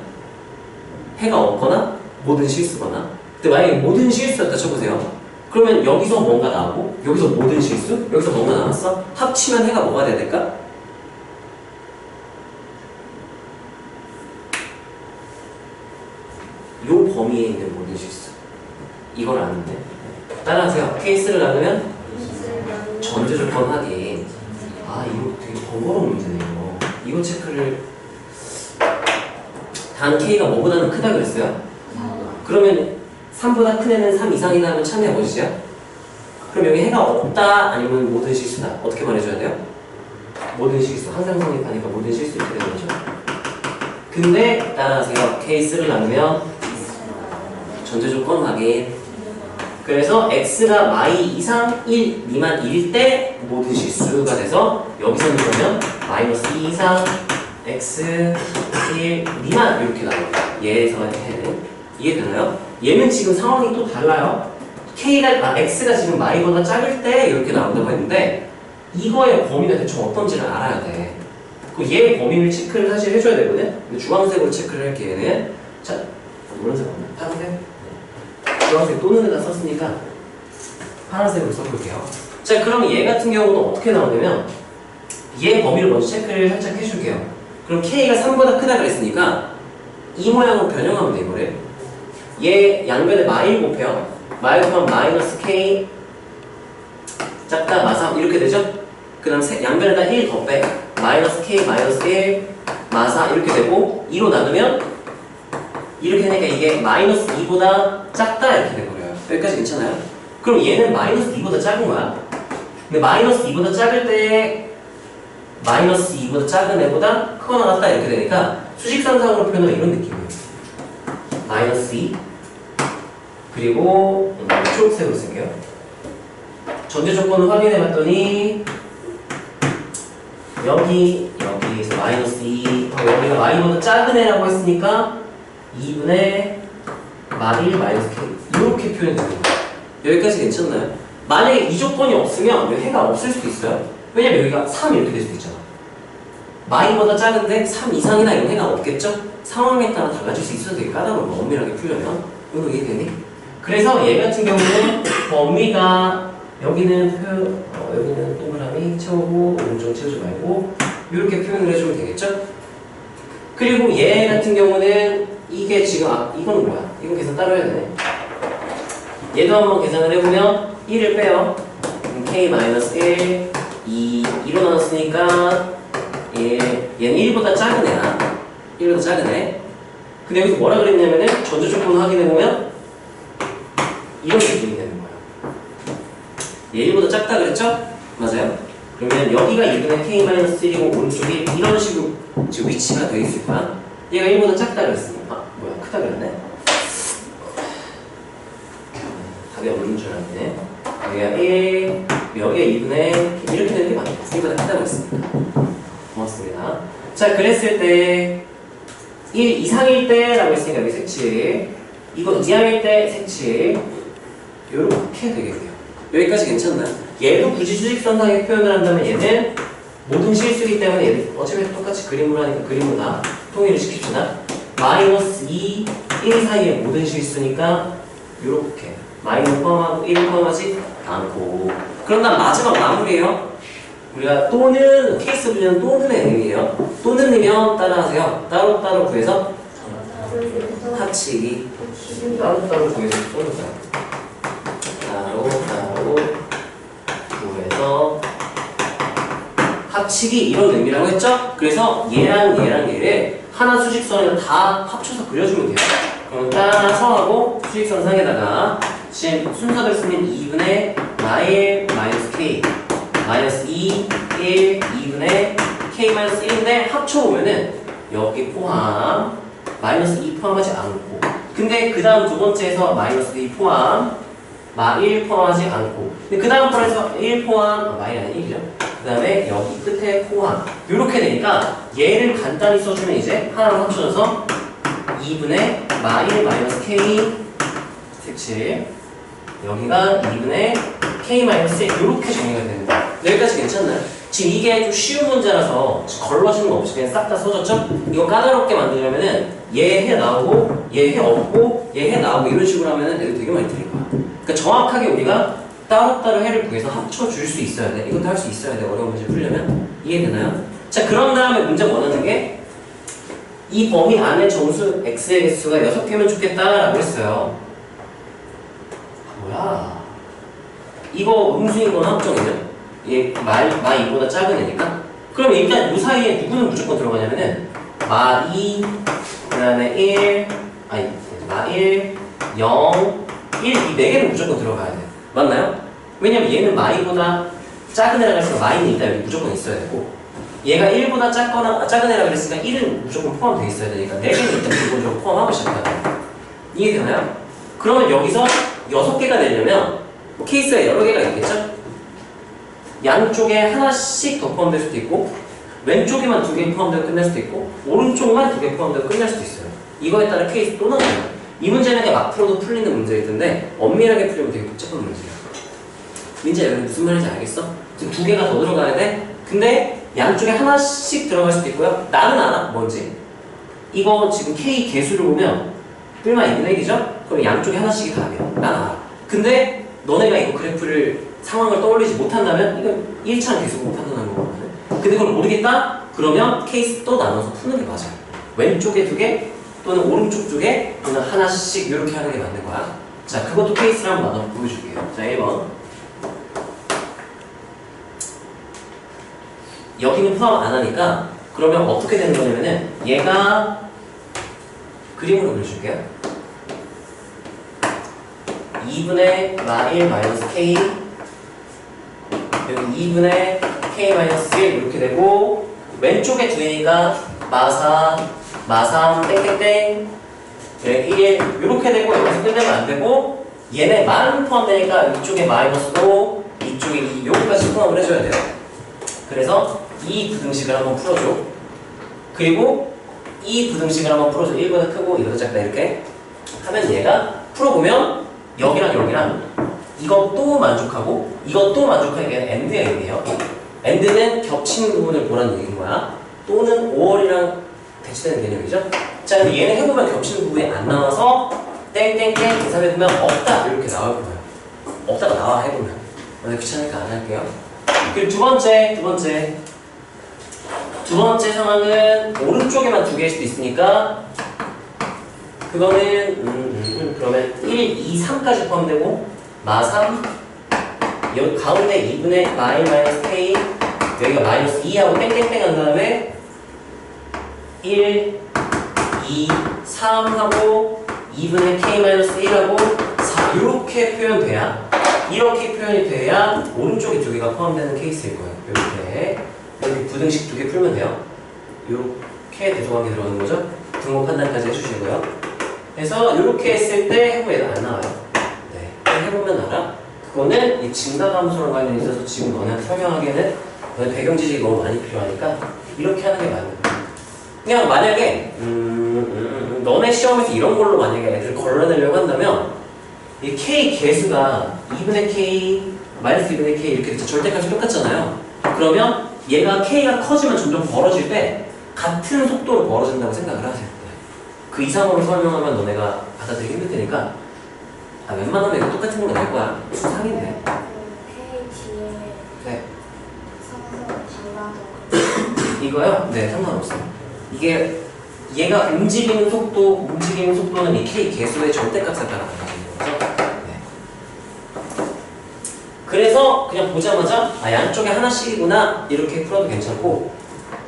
해가 없거나 모든 실수거나. 근데 만약에 모든 실수였다 쳐보세요. 그러면 여기서 뭔가 나오고 여기서 모든 실수? 여기서 뭔가 나왔어? 합치면 해가 뭐가 돼야 될까? 요 범위에 있는 모든 실수. 이걸 아는데. 따라하세요. 케이스를 나누면 전제 조건 확인. 아, 이거 되게 번거로운 문제네요. 이거 체크를 단 k가 뭐보다는 크다 그랬어요? 그러면 3보다 큰 애는 3 이상이나 하면 참여 뭐지요? 그럼 여기 해가 없다 아니면 모든 실수다. 어떻게 말해줘야 돼요? 모든 실수. 항상 성립하니까 모든 실수 이렇게 되는 거죠. 근데 따라하세요. 케이스를 나누면 전제 조건 확인. 그래서 x가 y 이상 1 미만일 때 모든 실수가 돼서 여기서는 그러면 마이너스 2 이상 x 1 미만 이렇게 나와요. 얘에서의 해는 이해되나요? 얘는 지금 상황이 또 달라요. x가 지금 y보다 작을 때 이렇게 나온다고 했는데 이거의 범위가 대충 어떤지를 알아야 돼. 그 얘의 범위를 체크를 사실 해줘야 되거든. 근데 주황색으로 체크를 할게 얘는. 자, 노란색 없나? 파란색? 네. 주황색 또는에다 썼으니까 파란색으로 써볼게요. 자, 그럼 얘 같은 경우는 어떻게 나오냐면 얘 범위를 먼저 체크를 살짝 해줄게요. 그럼 k가 3보다 크다 그랬으니까 이 모양으로 변형하면 돼 이거를. 얘 양변에 마일 곱해요. 마일 곱하면 마이너스 k 작다 마사 이렇게 되죠? 그 다음 양변에다 1 더 빼. 마이너스 k 마이너스 1 마사 이렇게 되고 2로 나누면 이렇게 되니까 이게 마이너스 2보다 작다 이렇게 되거든요. 여기까지 괜찮아요? 그럼 얘는 마이너스 2보다 작은 거야. 근데 마이너스 2보다 작을 때 마이너스 2보다 작은 애보다 크거나 같다 이렇게 되니까 수직선상으로 표현하면 이런 느낌이에요. 마이너스 2 그리고 초록색으로 쓸게요. 전제 조건을 확인해 봤더니 여기에서 마이너스 2 여기가 y보다 작은 애라고 했으니까 2분의 마일 마이너스 k 이렇게 표현이 됩니다. 여기까지 괜찮나요? 만약에 이 조건이 없으면 해가 없을 수도 있어요. 왜냐면 여기가 3 이렇게 될 수도 있잖아. y보다 작은데 3 이상이나 이런 해가 없겠죠? 상황에 따라 달라질 수 있어서 되게 까다로워. 엄밀하게 풀려면 이거 이해되니? 그래서 얘 같은 경우는 범위가 여기는 동그라미 채우고 오른쪽 채우지 말고 이렇게 표현을 해주면 되겠죠? 그리고 얘 같은 경우는 이게 지금 이건 뭐야? 이거 계산 따로 해야 되네. 얘도 한번 계산을 해보면 1을 빼요. k-1 2로 나눴으니까 얘는 1보다 작은 애나 1보다 작은 애. 근데 여기서 뭐라 그랬냐면은 전제 조건을 확인해보면 이런 느낌이 되는 거예요. 얘 1보다 작다 그랬죠? 맞아요? 그러면 여기가 2분의 k-1이고 오른쪽이 이런 식으로 지금 위치가 되어 있을 거야. 얘가 1보다 작다 그랬으니까 뭐야 크다 그랬네? 답이 없는 줄 알았네. 여기가 1 여기가 2분의 이렇게 되는 게 맞네. 2보다 크다고 했습니다. 고맙습니다. 자, 그랬을 때 1 이상일 때 라고 했으니까 여기 색칠 이거 이하일 때 색칠 요렇게 되겠네요. 여기까지 괜찮나요? 얘도 굳이 수직선상에 표현을 한다면 얘는 모든 실수이기 때문에 얘는 어차피 똑같이 그림으로 하니까 그림으로 다 통일을 시킵시다. 마이너스 2, 1 사이의 모든 실수니까 요렇게 마이너스 포함하고 1 포함하지 않고 그럼 난 마지막 마무리예요. 우리가 또는 케이스 분야는 또는의 의미예요. 또는이면 따라하세요. 따로따로 구해서 합치기 따로따로 구해서 또는 따로 구해서 합치기 이런 의미라고 했죠? 그래서 얘랑 얘를 하나 수직선에다 다 합쳐서 그려주면 돼요. 그럼 따라서 하고 수직선 상에다가 지금 순서대로 쓰면 2분의 마일 마이너스 k 마이너스 2, 1, 2분의 k 마이너스 1인데 합쳐보면은 여기 포함 마이너스 2 포함하지 않고 근데 그 다음 두 번째에서 마이너스 2 포함 마 1 포함하지 않고 근데 그 다음 번에서 1 포함 마이 아니 1이죠 그 다음에 여기 끝에 포함 이렇게 되니까 얘를 간단히 써주면 이제 하나로 합쳐져서 2분의 마 1 마이너스 k 색칠 여기가 2분의 k-1 이렇게 정리가 됩니다. 여기까지 괜찮나요? 지금 이게 좀 쉬운 문제라서 걸러지는 거 없이 그냥 싹 다 써졌죠? 이거 까다롭게 만들려면은 얘 해 나오고 얘 해 없고 얘 해 나오고 이런 식으로 하면은 애들 되게 많이 틀릴 거야. 그러니까 정확하게 우리가 따로따로 해를 구해서 합쳐줄 수 있어야 돼. 이것도 할 수 있어야 돼. 어려운 문제 풀려면. 이해되나요? 자, 그런 다음에 문제 원하는 게 이 범위 안에 정수 x의 개수가 6개면 좋겠다라고 했어요. 뭐야? 이거 음수인 건 확정이죠? 얘 마2보다 작은 애니까? 그럼 일단 이 사이에 누구는 무조건 들어가냐면은 마2, 그 다음에 1, 아니 마1, 0, 1, 이 4개는 무조건 들어가야 돼. 맞나요? 왜냐면 얘는 마2보다 작은 애라고 했으니까 마이는 일단 여기 무조건 있어야 되고 얘가 1보다 작은 애라고 했으니까 1은 무조건 포함되어 있어야 되니까 4개는 일단 기본적으로 포함하고 시작해야 돼. 이해되나요? 그러면 여기서 6개가 되려면 케이스가 여러 개가 있겠죠? 양쪽에 하나씩 더 포함될 수도 있고 왼쪽에만 2개 포함되고 끝날 수도 있고 오른쪽만 2개 포함되고 끝날 수도 있어요. 이거에 따라 케이스 또 나와요. 이 문제는 그냥 막 풀어도 풀리는 문제일 텐데 엄밀하게 풀려면 되게 복잡한 문제예요. 민지야 여기 무슨 말인지 알겠어? 지금 2개가 더 들어가야 돼? 근데 양쪽에 하나씩 들어갈 수도 있고요. 나는 알아. 뭔지. 이거 지금 K 개수를 보면 뿔마 2분의 1이죠? 그럼 양쪽에 하나씩이 답이야. 난 알아. 근데 너네가 이거 그래프를 상황을 떠올리지 못한다면 이건 1차는 계속 못 판단하는 거거든. 근데 그걸 모르겠다? 그러면 케이스 또 나눠서 푸는 게 맞아요. 왼쪽에 2개 또는 오른쪽 2개 또는 하나씩 이렇게 하는 게 맞는 거야. 자, 그것도 케이스를 한번 나눠서 보여줄게요. 자, 1번. 여기는 포함 안 하니까 그러면 어떻게 되는 거냐면은 얘가 그림으로 그려줄게요. 2분의 마1 마이너스 k 여기 2분의 k 마이너스 1 이렇게 되고 왼쪽에 2개니까 마3 땡땡땡 1 이렇게 되고 여기서 끝내면 안 되고 얘네 만 포함되니까 이쪽에 마이너스 5 이쪽에 2 여기까지 포함을 해줘야 돼요. 그래서 이 부등식을 한번 풀어줘. 그리고 이 부등식을 한번 풀어줘. 1보다 크고 2보다 작다 이렇게 하면 얘가 풀어보면 여기랑 여기랑 이것도 만족하고 이것도 만족하는 게 AND의 의미예요. AND는 겹치는 부분을 보라는 얘기인 거야. 또는 5월이랑 대치되는 개념이죠. 자, 근데 얘는 해보면 겹치는 부분이 안 나와서 땡땡땡 계산해보면 없다 이렇게 나올 거예요. 없다가 나와 해보면. 오늘 귀찮으니까 안 할게요. 그리고 두 번째 상황은 오른쪽에만 2개일 수도 있으니까 그거는 그러면 1, 2, 3까지 포함되고 마3 여기 가운데 2분의 마1 마이너스 k 여기가 마이너스 2하고 땡땡땡 한 다음에 1, 2, 3하고 2분의 k 마이너스 1하고 4 이렇게 표현돼야 이렇게 표현이 돼야 오른쪽에 2개가 포함되는 케이스일 거예요. 이렇게 여기 부등식 2개 풀면 돼요. 이렇게 대소관계 들어가는 거죠. 등호 판단까지 해주시고요. 그래서 이렇게 했을 때 해보 얘가 안 나와요. 네, 해보면 알아. 그거는 이 증가함수랑 관련이 있어서 지금 너네한테 설명하기에는 너네 배경 지식이 너무 많이 필요하니까 이렇게 하는 게 맞는 거야. 그냥 만약에 너네 시험에서 이런 걸로 만약에 애들 걸러내려고 한다면 이 k 개수가 2분의 k 마이너스 2분의 k 이렇게 절대값이 똑같잖아요. 그러면 얘가 k가 커지면 점점 벌어질 때 같은 속도로 벌어진다고 생각을 하세요. 그 이상으로 설명하면 너네가 받아들이기 힘들 테니까 웬만하면 이거 똑같은 걸로 낼 거야. 무슨 상인데? K 뒤에 네. 달라져. 이거요? 네, 상관없어요. 이게 얘가 움직이는 속도는 이 k 개수의 절대값에 따라 달라지는 거죠. 네. 그래서 그냥 보자마자 양쪽에 하나씩이구나 이렇게 풀어도 괜찮고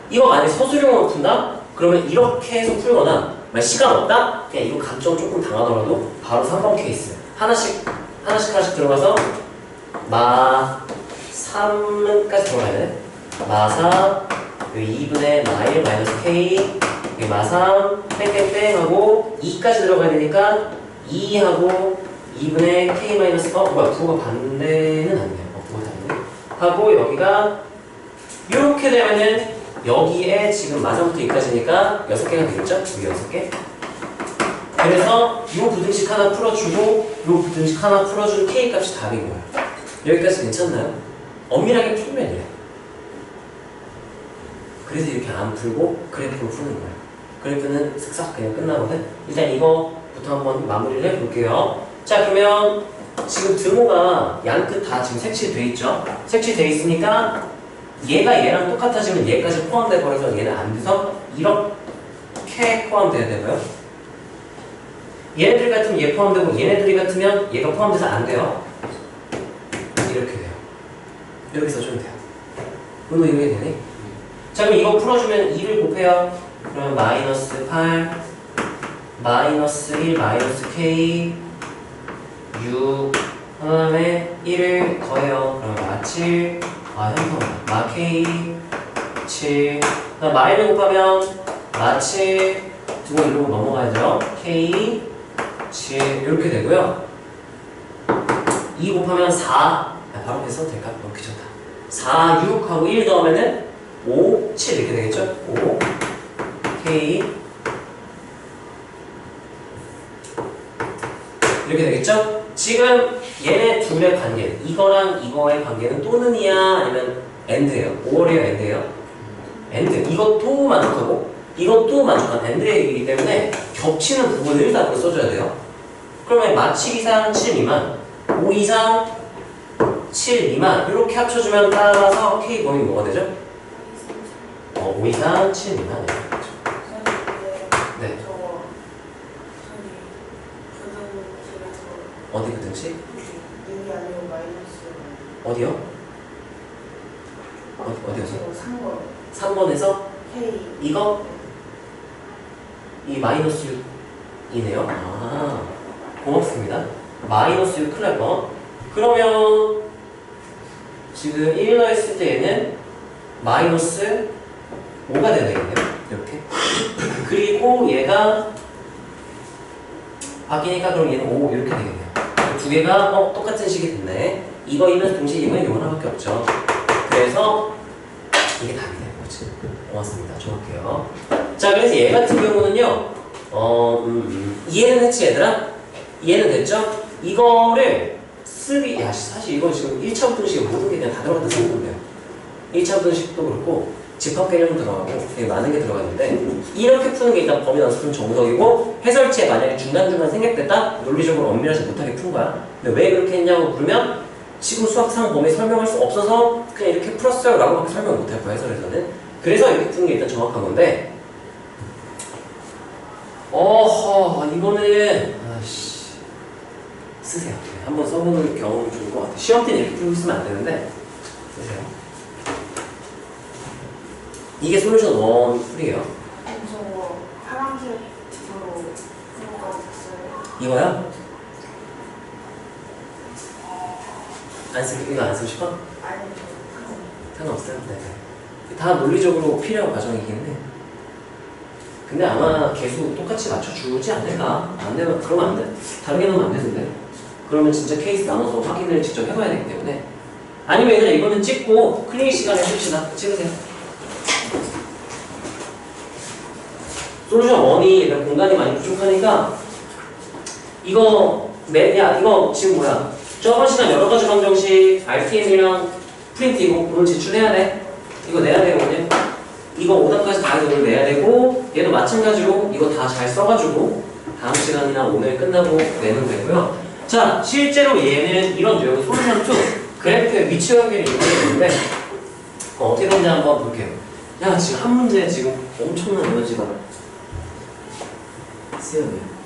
이거 만약에 서술형으로 푼다? 그러면 이렇게 해서 풀거나 시간 없다? 그냥 이거 감점 조금 당하더라도 바로 3번 케이스 하나씩 들어가서 마 3까지 들어가야 돼. 마 4, 여기 2분의 마1 마이너스 k 여기 마 3, 땡땡땡 하고 2까지 들어가야 되니까 2하고 2분의 k 마이너스 뭐야 부호가 반대는 아니에요. 부호가 반대 하고 여기가 이렇게 되면은 여기에 지금 마상부터 2까지니까 6개가 되겠죠? 여기 6개. 그래서 이 부등식 하나 풀어주고 이 부등식 하나 풀어준 k 값이 답인 거예요. 여기까지 괜찮나요? 엄밀하게 풀면 이래. 그래서 이렇게 안 풀고 그래프로 푸는 거예요. 그래프는 슥싹 그냥 끝나거든. 일단 이거부터 한번 마무리를 해볼게요. 자, 그러면 지금 등호가 양끝 다 지금 색칠돼 있죠? 색칠돼 있으니까 얘가 얘랑 똑같아지면 얘까지 포함돼 버려서 얘는 안 돼서 이렇게 포함돼야 되고요. 얘네들 같으면 얘 포함되고 얘네들이 같으면 얘가 포함돼서 안 돼요. 이렇게 돼요. 이렇게 써주면 돼요. 이거 이해가 되니? 자, 그럼 이거 풀어주면 2를 곱해요. 그러면 마이너스 8 마이너스 1 마이너스 k 6 그 다음에 1을 더해요. 그러면 마 7 현성 마 k 7 그다음 마이를 곱하면 마 7 두고 이러고 넘어가야죠. k 7 이렇게 되고요. 2 곱하면 4. 바로 해서 될까? 너무 귀찮다. 4, 6 하고 1 더하면은 5, 7 이렇게 되겠죠? 5, K 이렇게 되겠죠? 지금 얘네 둘의 관계, 이거랑 이거의 관계는 또는이야 아니면 AND예요? 5월이에요? AND예요? AND. 이것도 만족하고 이것도 만족한 AND의 얘기이기 때문에 겹치는 부분을 답으로 써줘야 돼요. 그러면 마 7 이상 7 미만, 5 이상 7 미만 이렇게 합쳐주면 따라서 K 범위 뭐가 되죠? 5 이상 7 미만. 네. 어디 그 등식? 이게 아니고 마이너스. 어디요? 어디였어? 3번. 3번에서 K. 이거? 이 마이너스 6이네요. 아, 고맙습니다. 마이너스 6 큰일 날 뻔. 그러면 지금 1 더했을 때 얘는 마이너스 5가 되네요. 이렇게. 그리고 얘가 바뀌니까 그럼 얘는 5 이렇게 되겠네요. 두 개가 똑같은 식이 됐네. 이거이면 동시에 이거는 이거 하나밖에 없죠. 그래서 이게 답이 되는 거지. 고맙습니다. 좋을게요. 자, 그래서 얘 같은 경우는요. 이해는 했지 얘들아? 이해는 됐죠? 이거를 야, 사실 이거 지금 1차 분식에 모든 게 그냥 다 들어갔다 생각하면 돼요. 1차 분식도 그렇고 집합 개념도 들어가고 되게 많은 게 들어갔는데 이렇게 푸는 게 일단 범위 연습은 정석이고 해설지에 만약에 중간중간 생략됐다? 논리적으로 엄밀하지 못하게 푼 거야. 근데 왜 그렇게 했냐고 물으면 지금 수학상 범위 설명할 수 없어서 그냥 이렇게 풀었어요 라고 밖에 설명 못할 거야 해설에서는. 그래서 이렇게 푸는 게 일단 정확한 건데 이거는 아씨 쓰세요. 한번 써보는 경험이 좋을 것 같아요. 시험 때는 이렇게 풀고 있으면 안 되는데 쓰세요. 이게 솔루션 1 풀이에요. 저거 파란색으로 그런 거 있어요. 이거요? 이거 안 쓰고 싶어? 아니 상관없어요. 네. 다 논리적으로 필요한 과정이긴 해. 근데 아마 계속 똑같이 맞춰주지 않을까? 안 되면, 그러면 안 돼. 다르게 넣으면 안 되는데. 그러면 진짜 케이스 나눠서 확인을 직접 해봐야 되기 때문에. 아니면 얘들아 이거는 찍고 클리닉 시간에 해봅시다. 찍으세요. 솔루션 1이 공간이 많이 부족하니까 이거 이거 지금 뭐야? 저번 시간 여러 가지 방정식 RTM이랑 프린트 이거 오늘 제출해야 돼. 이거 내야 되거든요. 이거 5단까지 다 해서 오늘 내야 되고 얘도 마찬가지로 이거 다 잘 써가지고 다음 시간이나 오늘 끝나고 내면 되고요. 자, 실제로 얘는 이런 내용이 솔루션 2 그래프의 위치 관계를 이용했는데 어떻게 되는지 한번 볼게요. 야, 지금 한 문제에 지금 엄청난 에너지가 쓰여요.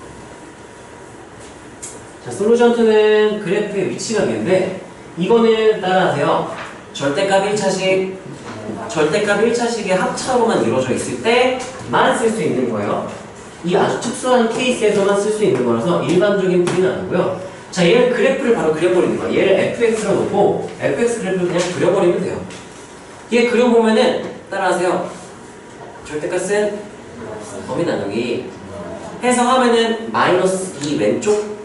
자, 솔루션 2는 그래프의 위치 관계인데 이거는 따라하세요. 절대값 1차식, 절대값 1차식의 합차로만 이루어져 있을 때만 쓸 수 있는 거예요. 이 아주 특수한 케이스에서만 쓸 수 있는 거라서 일반적인 풀이는 아니고요. 자, 얘는 그래프를 바로 그려버리는 거야. 얘를 fx로 놓고 fx 그래프를 그냥 그려버리면 돼요. 얘 그려보면은 따라하세요. 절대값은 범위 나누기 해서 하면은 마이너스 2 왼쪽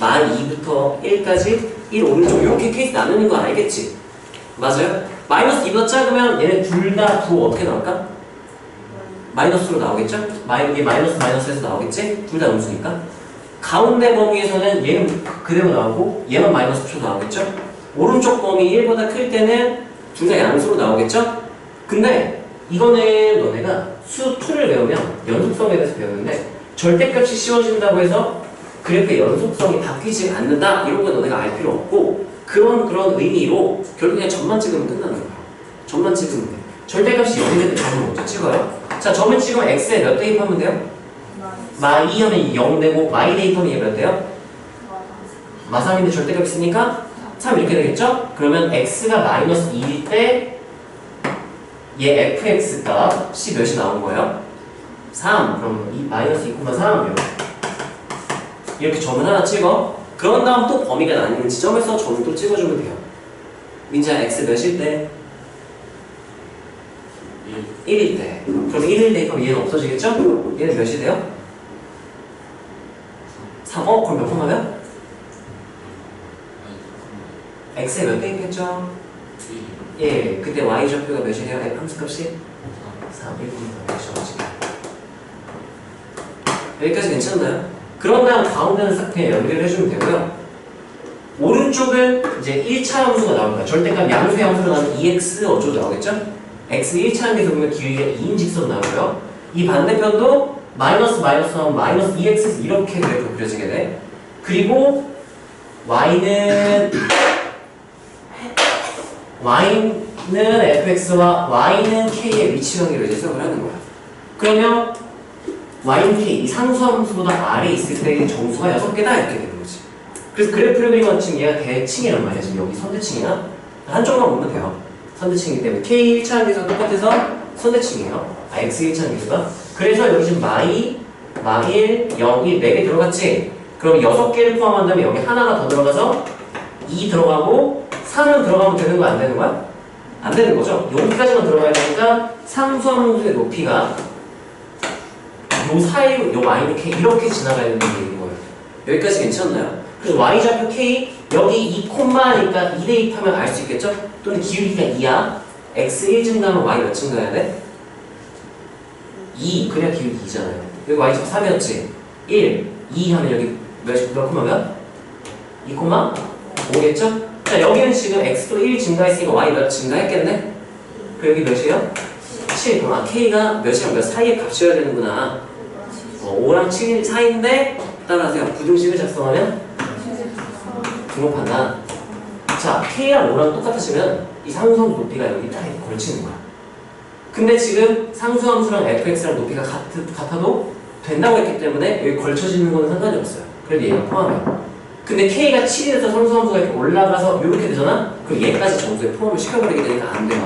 만 2부터 1까지 1 오른쪽 이렇게 케이스 나누는 거 알겠지? 맞아요? 마이너스 2보다 작으면 얘네 둘 다 부 어떻게 나올까? 마이너스로 나오겠죠? 이게 마이너스에서 나오겠지? 둘 다 음수니까. 가운데 범위에서는 얘는 그대로 나오고 얘만 마이너스 표 나오겠죠? 오른쪽 범위 1보다 클 때는 둘 다 양수로 나오겠죠? 근데 이거는 너네가 수 2를 배우면 연속성에 대해서 배우는데 절대값이 씌워진다고 해서 그래프의 연속성이 바뀌지 않는다 이런 건 너네가 알 필요 없고 그런 의미로 결국 그냥 점만 찍으면 끝나는 거야. 점만 찍으면 돼. 절대값이 0이 될 때 점을 먼저 찍어요. 자, 점을 찍으면 x에 몇 대입하면 돼요? 마2 하면 0 되고 y 대입하면 얘 몇 대요? 마3인데 절대값 있으니까 3 이렇게 되겠죠? 그러면 x가 마이너스 2일 때 얘 fx 값이 몇이 나온 거예요? 3. 그럼 이 마이너스 2,3 이렇게 점을 하나 찍어. 그런 다음 또 범위가 나뉘는 지점에서 점을 또 찍어주면 돼요. 민지야 x 몇일 때? 1일 때. 그럼 1일 때 그럼 얘는 없어지겠죠? 얘는 몇이 돼요? 3. 그럼 몇 번 하면? x에 몇 대입했죠? 예, 그때 y 좌표가 몇이래요? f 함수값이? 4, 1분의 4, 여기까지 괜찮나요? 그런 다음 가운데는 싹 그냥 연결을 해주면 되고요. 오른쪽은 이제 1차 함수가 나옵니다. 절대값 양수의 함수로 나오면 2x 어쩌고 나오겠죠? x 1차 함수에서 보면 길이가 2인 직선 나오고요. 이 반대편도 마이너스 나오면 마이너스 2x 이렇게 그래프 그려지게 돼. 그리고 y는 fx와 y는 k의 위치 관계로 이제 해석을 하는 거야. 그러면 y는 k, 이 상수함수보다 아래에 있을 때의 정수가 6개다 이렇게 되는 거지. 그래서 그래프를 그리면 지금 얘가 대칭이란 말이야. 지금 여기 선대칭이야. 한쪽만 보면 돼요. 선대칭이기 때문에 k 1차 함수가 똑같아서 선대칭이에요. x 1차 함수가. 그래서 여기 지금 마일, 0, 1, 4개 들어갔지? 그럼 6개를 포함한다면 여기 하나가 더 들어가서 2 들어가고 3은 들어가면 되는 거야? 안 되는 거야? 안 되는 거죠? 여기까지만 들어가야 되니까 상수함수의 높이가 요 사이로 요 y는 k 이렇게 지나가야 되는 게 있는 거예요. 여기까지 괜찮나요? 그래서 y좌표 k 여기 2 콤마니까 2 대입하면 알 수 있겠죠? 또는 기울기가 2야. x 1 증가하면 y 몇 증가해야 돼? 2 그래야 기울기 2잖아요. 여기 y좌표 3이었지? 1, 2 하면 여기 몇 콤마면? 2 콤마? 5겠죠? 자 여기는 지금 x도 1 증가했으니까 y 몇 증가했겠네? 그 여기 몇이에요? 7. 그럼 k가 몇이랑 몇 사이에 값이어야 되는구나. 5랑 7 사이인데 따라하세요. 부등식을 작성하면 등호판단. 자 k랑 5랑 똑같으시면 이 상수함수 높이가 여기 딱 걸치는 거야. 근데 지금 상수함수랑 fx랑 높이가 같아도 된다고 했기 때문에 여기 걸쳐지는 건 상관이 없어요. 그래도 얘가 포함해요. 근데 k가 7에서 상수함수가 이렇게 올라가서 이렇게 되잖아? 그럼 얘까지 정수에 포함을 시켜버리게 되니까 안 돼요.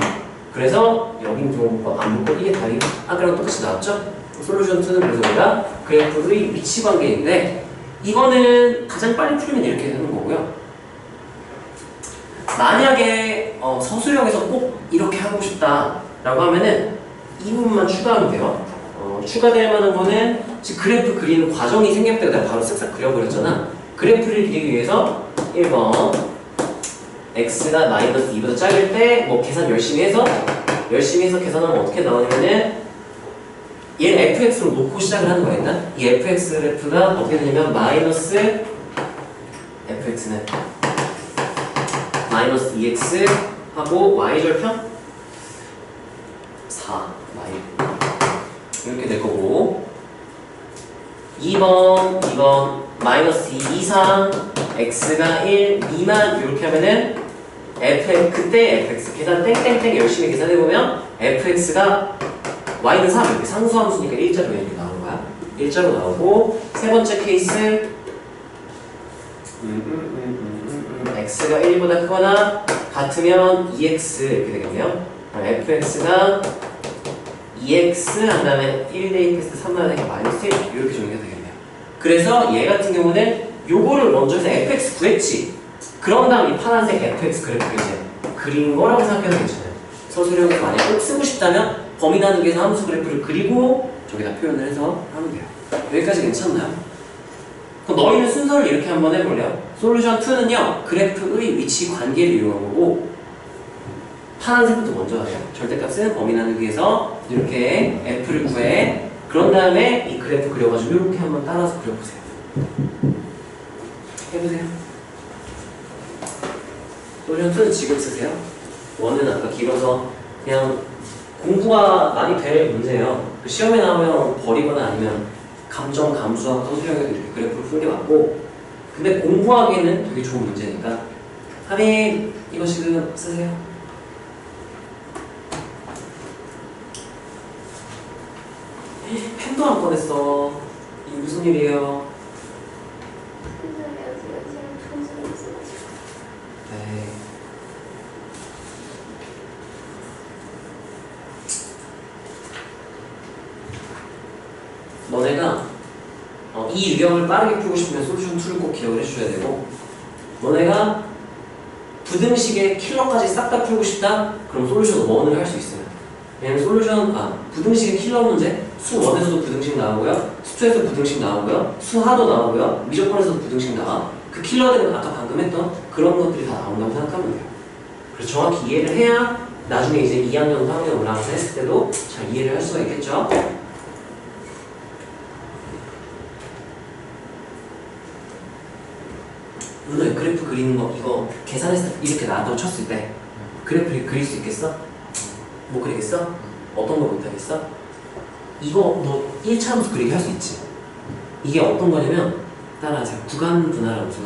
그래서 여긴 좀 안 붙고 이게 답이 아까랑 똑같이 나왔죠? 솔루션 2는 그래서 우리가 그래프의 위치 관계인데 이거는 가장 빨리 풀면 이렇게 되는 거고요. 만약에 서술형에서 꼭 이렇게 하고 싶다 라고 하면은 이 부분만 추가하면 돼요. 추가될 만한 거는 지금 그래프 그리는 과정이 생길 때 내가 바로 쓱싹 그려버렸잖아. 그래프를 그리기 위해서 1번 x가 마이너스 2보다 작을 때 뭐 계산 열심히 해서 계산하면 어떻게 나오냐면은 얘는 fx로 놓고 시작을 하는 거야. 일단 이 fx 그래프가 어떻게 되냐면 마이너스 fx는 마이너스 2x 하고 y절편 4y 이렇게 될 거고 2번 마이너스 2 이상 x가 1 미만 이렇게 하면은 그때 fx 계산 땡땡땡 열심히 계산해보면 fx가 y는 3 이렇게 상수함수니까 1자로 이렇게 나오는 거야. 1자로 나오고 세 번째 케이스 x가 1보다 크거나 같으면 2x 이렇게 되겠네요. fx가 2x 한 다음에 1 대입했을 때 3 나오니까 마이너스 1 이렇게 정리가 되겠네요. 그래서 얘 같은 경우는 요거를 먼저 해서 fx 구했지. 그런 다음 이 파란색 fx 그래프를 이제 그린 거라고 생각해도 괜찮아요. 서술형에서 만약에 꼭 쓰고 싶다면 범위 나누기에서 함수 그래프를 그리고 저기다 표현을 해서 하면 돼요. 여기까지 괜찮나요? 그럼 너희는 순서를 이렇게 한번 해볼래요? 솔루션 2는요 그래프의 위치 관계를 이용한 거고 파란색부터 먼저 하세요. 절대값은 범위 나누기에서 이렇게 f를 구해. 그런 다음에 이 그래프 그려가지고 이렇게 한번 따라서 그려보세요. 해보세요. 솔루션 2는 지금 쓰세요. 1은 아까 길어서 그냥 공부가 많이 될 문제예요. 시험에 나오면 버리거나 아니면 감정, 감수하고 서술형에서 이렇게 그래프를 풀게 맞고 근데 공부하기에는 되게 좋은 문제니까 하민 이거 지금 쓰세요. 펜도 안 꺼냈어. 이게 무슨 일이에요? 네. 너네가 이 유형을 빠르게 풀고 싶으면 솔루션 2를 꼭 기억을 해줘야 되고 너네가 부등식의 킬러까지 싹 다 풀고 싶다? 그럼 솔루션 1을 할 수 있어요. 왜냐면 부등식의 킬러 문제 수 1에서도 부등식 나오고요 수 2에서 부등식 나오고요 수 하도 나오고요 미적분에서도 부등식 나와. 그 킬러들은 아까 방금 방금 했던 그런 것들이 다 나온다고 생각하면 돼요. 그래서 정확히 이해를 해야 나중에 이제 2학년, 3학년 올라가서 했을 때도 잘 이해를 할 수가 있겠죠. 오늘 그래프 그리는 거 이거 계산했을 때 이렇게 나왔다고 쳤을 때 그래프를 그릴 수 있겠어? 못 그리겠어? 어떤 거 못하겠어? 이거 너 1차 함수 그리기 할 수 있지. 이게 어떤 거냐면 따라하세요. 구간 분할 함수.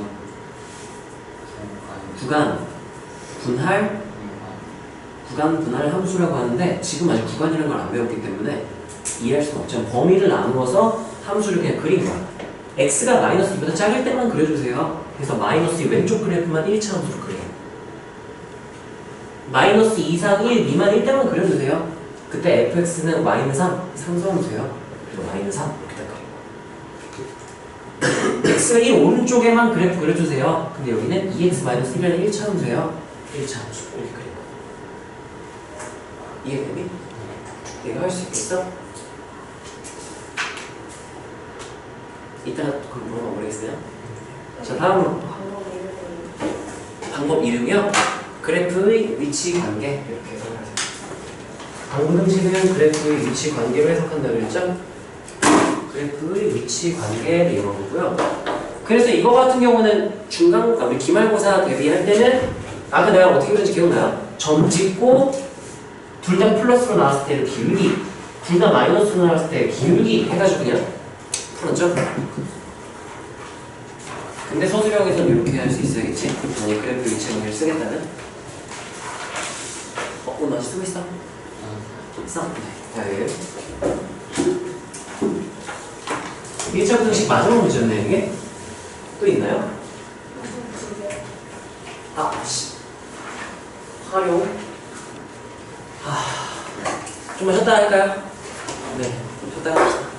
구간 분할 함수라고 하는데 지금 아직 구간이라는 걸 안 배웠기 때문에 이해할 수가 없죠. 범위를 나누어서 함수를 그냥 그린 거야. x가 마이너스 2보다 작을 때만 그려주세요. 그래서 마이너스 2 왼쪽 그래프만 1차 함수로 그려요. 마이너스 2 이상 1 미만일 때만 그려주세요. 그때 fx는 y는 3, 상수함수예요. 그래서 y는 3 이렇게 딱 그리고 x가 1 오른쪽에만 그래프 그려주세요. 근데 여기는 2x-1이라는 1차 함수예요. 1차 함수 이렇게 그리고 이해되니? 내가 할 수 있겠어? 이따가 그걸 물어봐 모르겠어요? 자 다음으로 방법 이름이요? 그래프의 위치 관계 이렇게 해석하세요. 방금 식은 그래프의 위치 관계를 해석한다고 했죠? 그래프의 위치 관계를 이용하고요. 그래서 이거 같은 경우는 중간, 우리 기말고사 대비할 때는 아까 내가 어떻게 그런지 기억나요? 점 찍고 둘 다 플러스로 나왔을 때는 기울기, 둘 다 마이너스로 나왔을 때 기울기 해가지고 그냥 풀었죠? 근데 서술형에서는 이렇게 할 수 있어야겠지? 만약 그래프 위치 관계를 쓰겠다면 오늘 아직 쓰고 있어? 있어? 네. 1차 부등식 마지막 문제였네 이게? 또 있나요? 활용 좀만 쉬었다 할까요? 네, 쉬었다 합시다.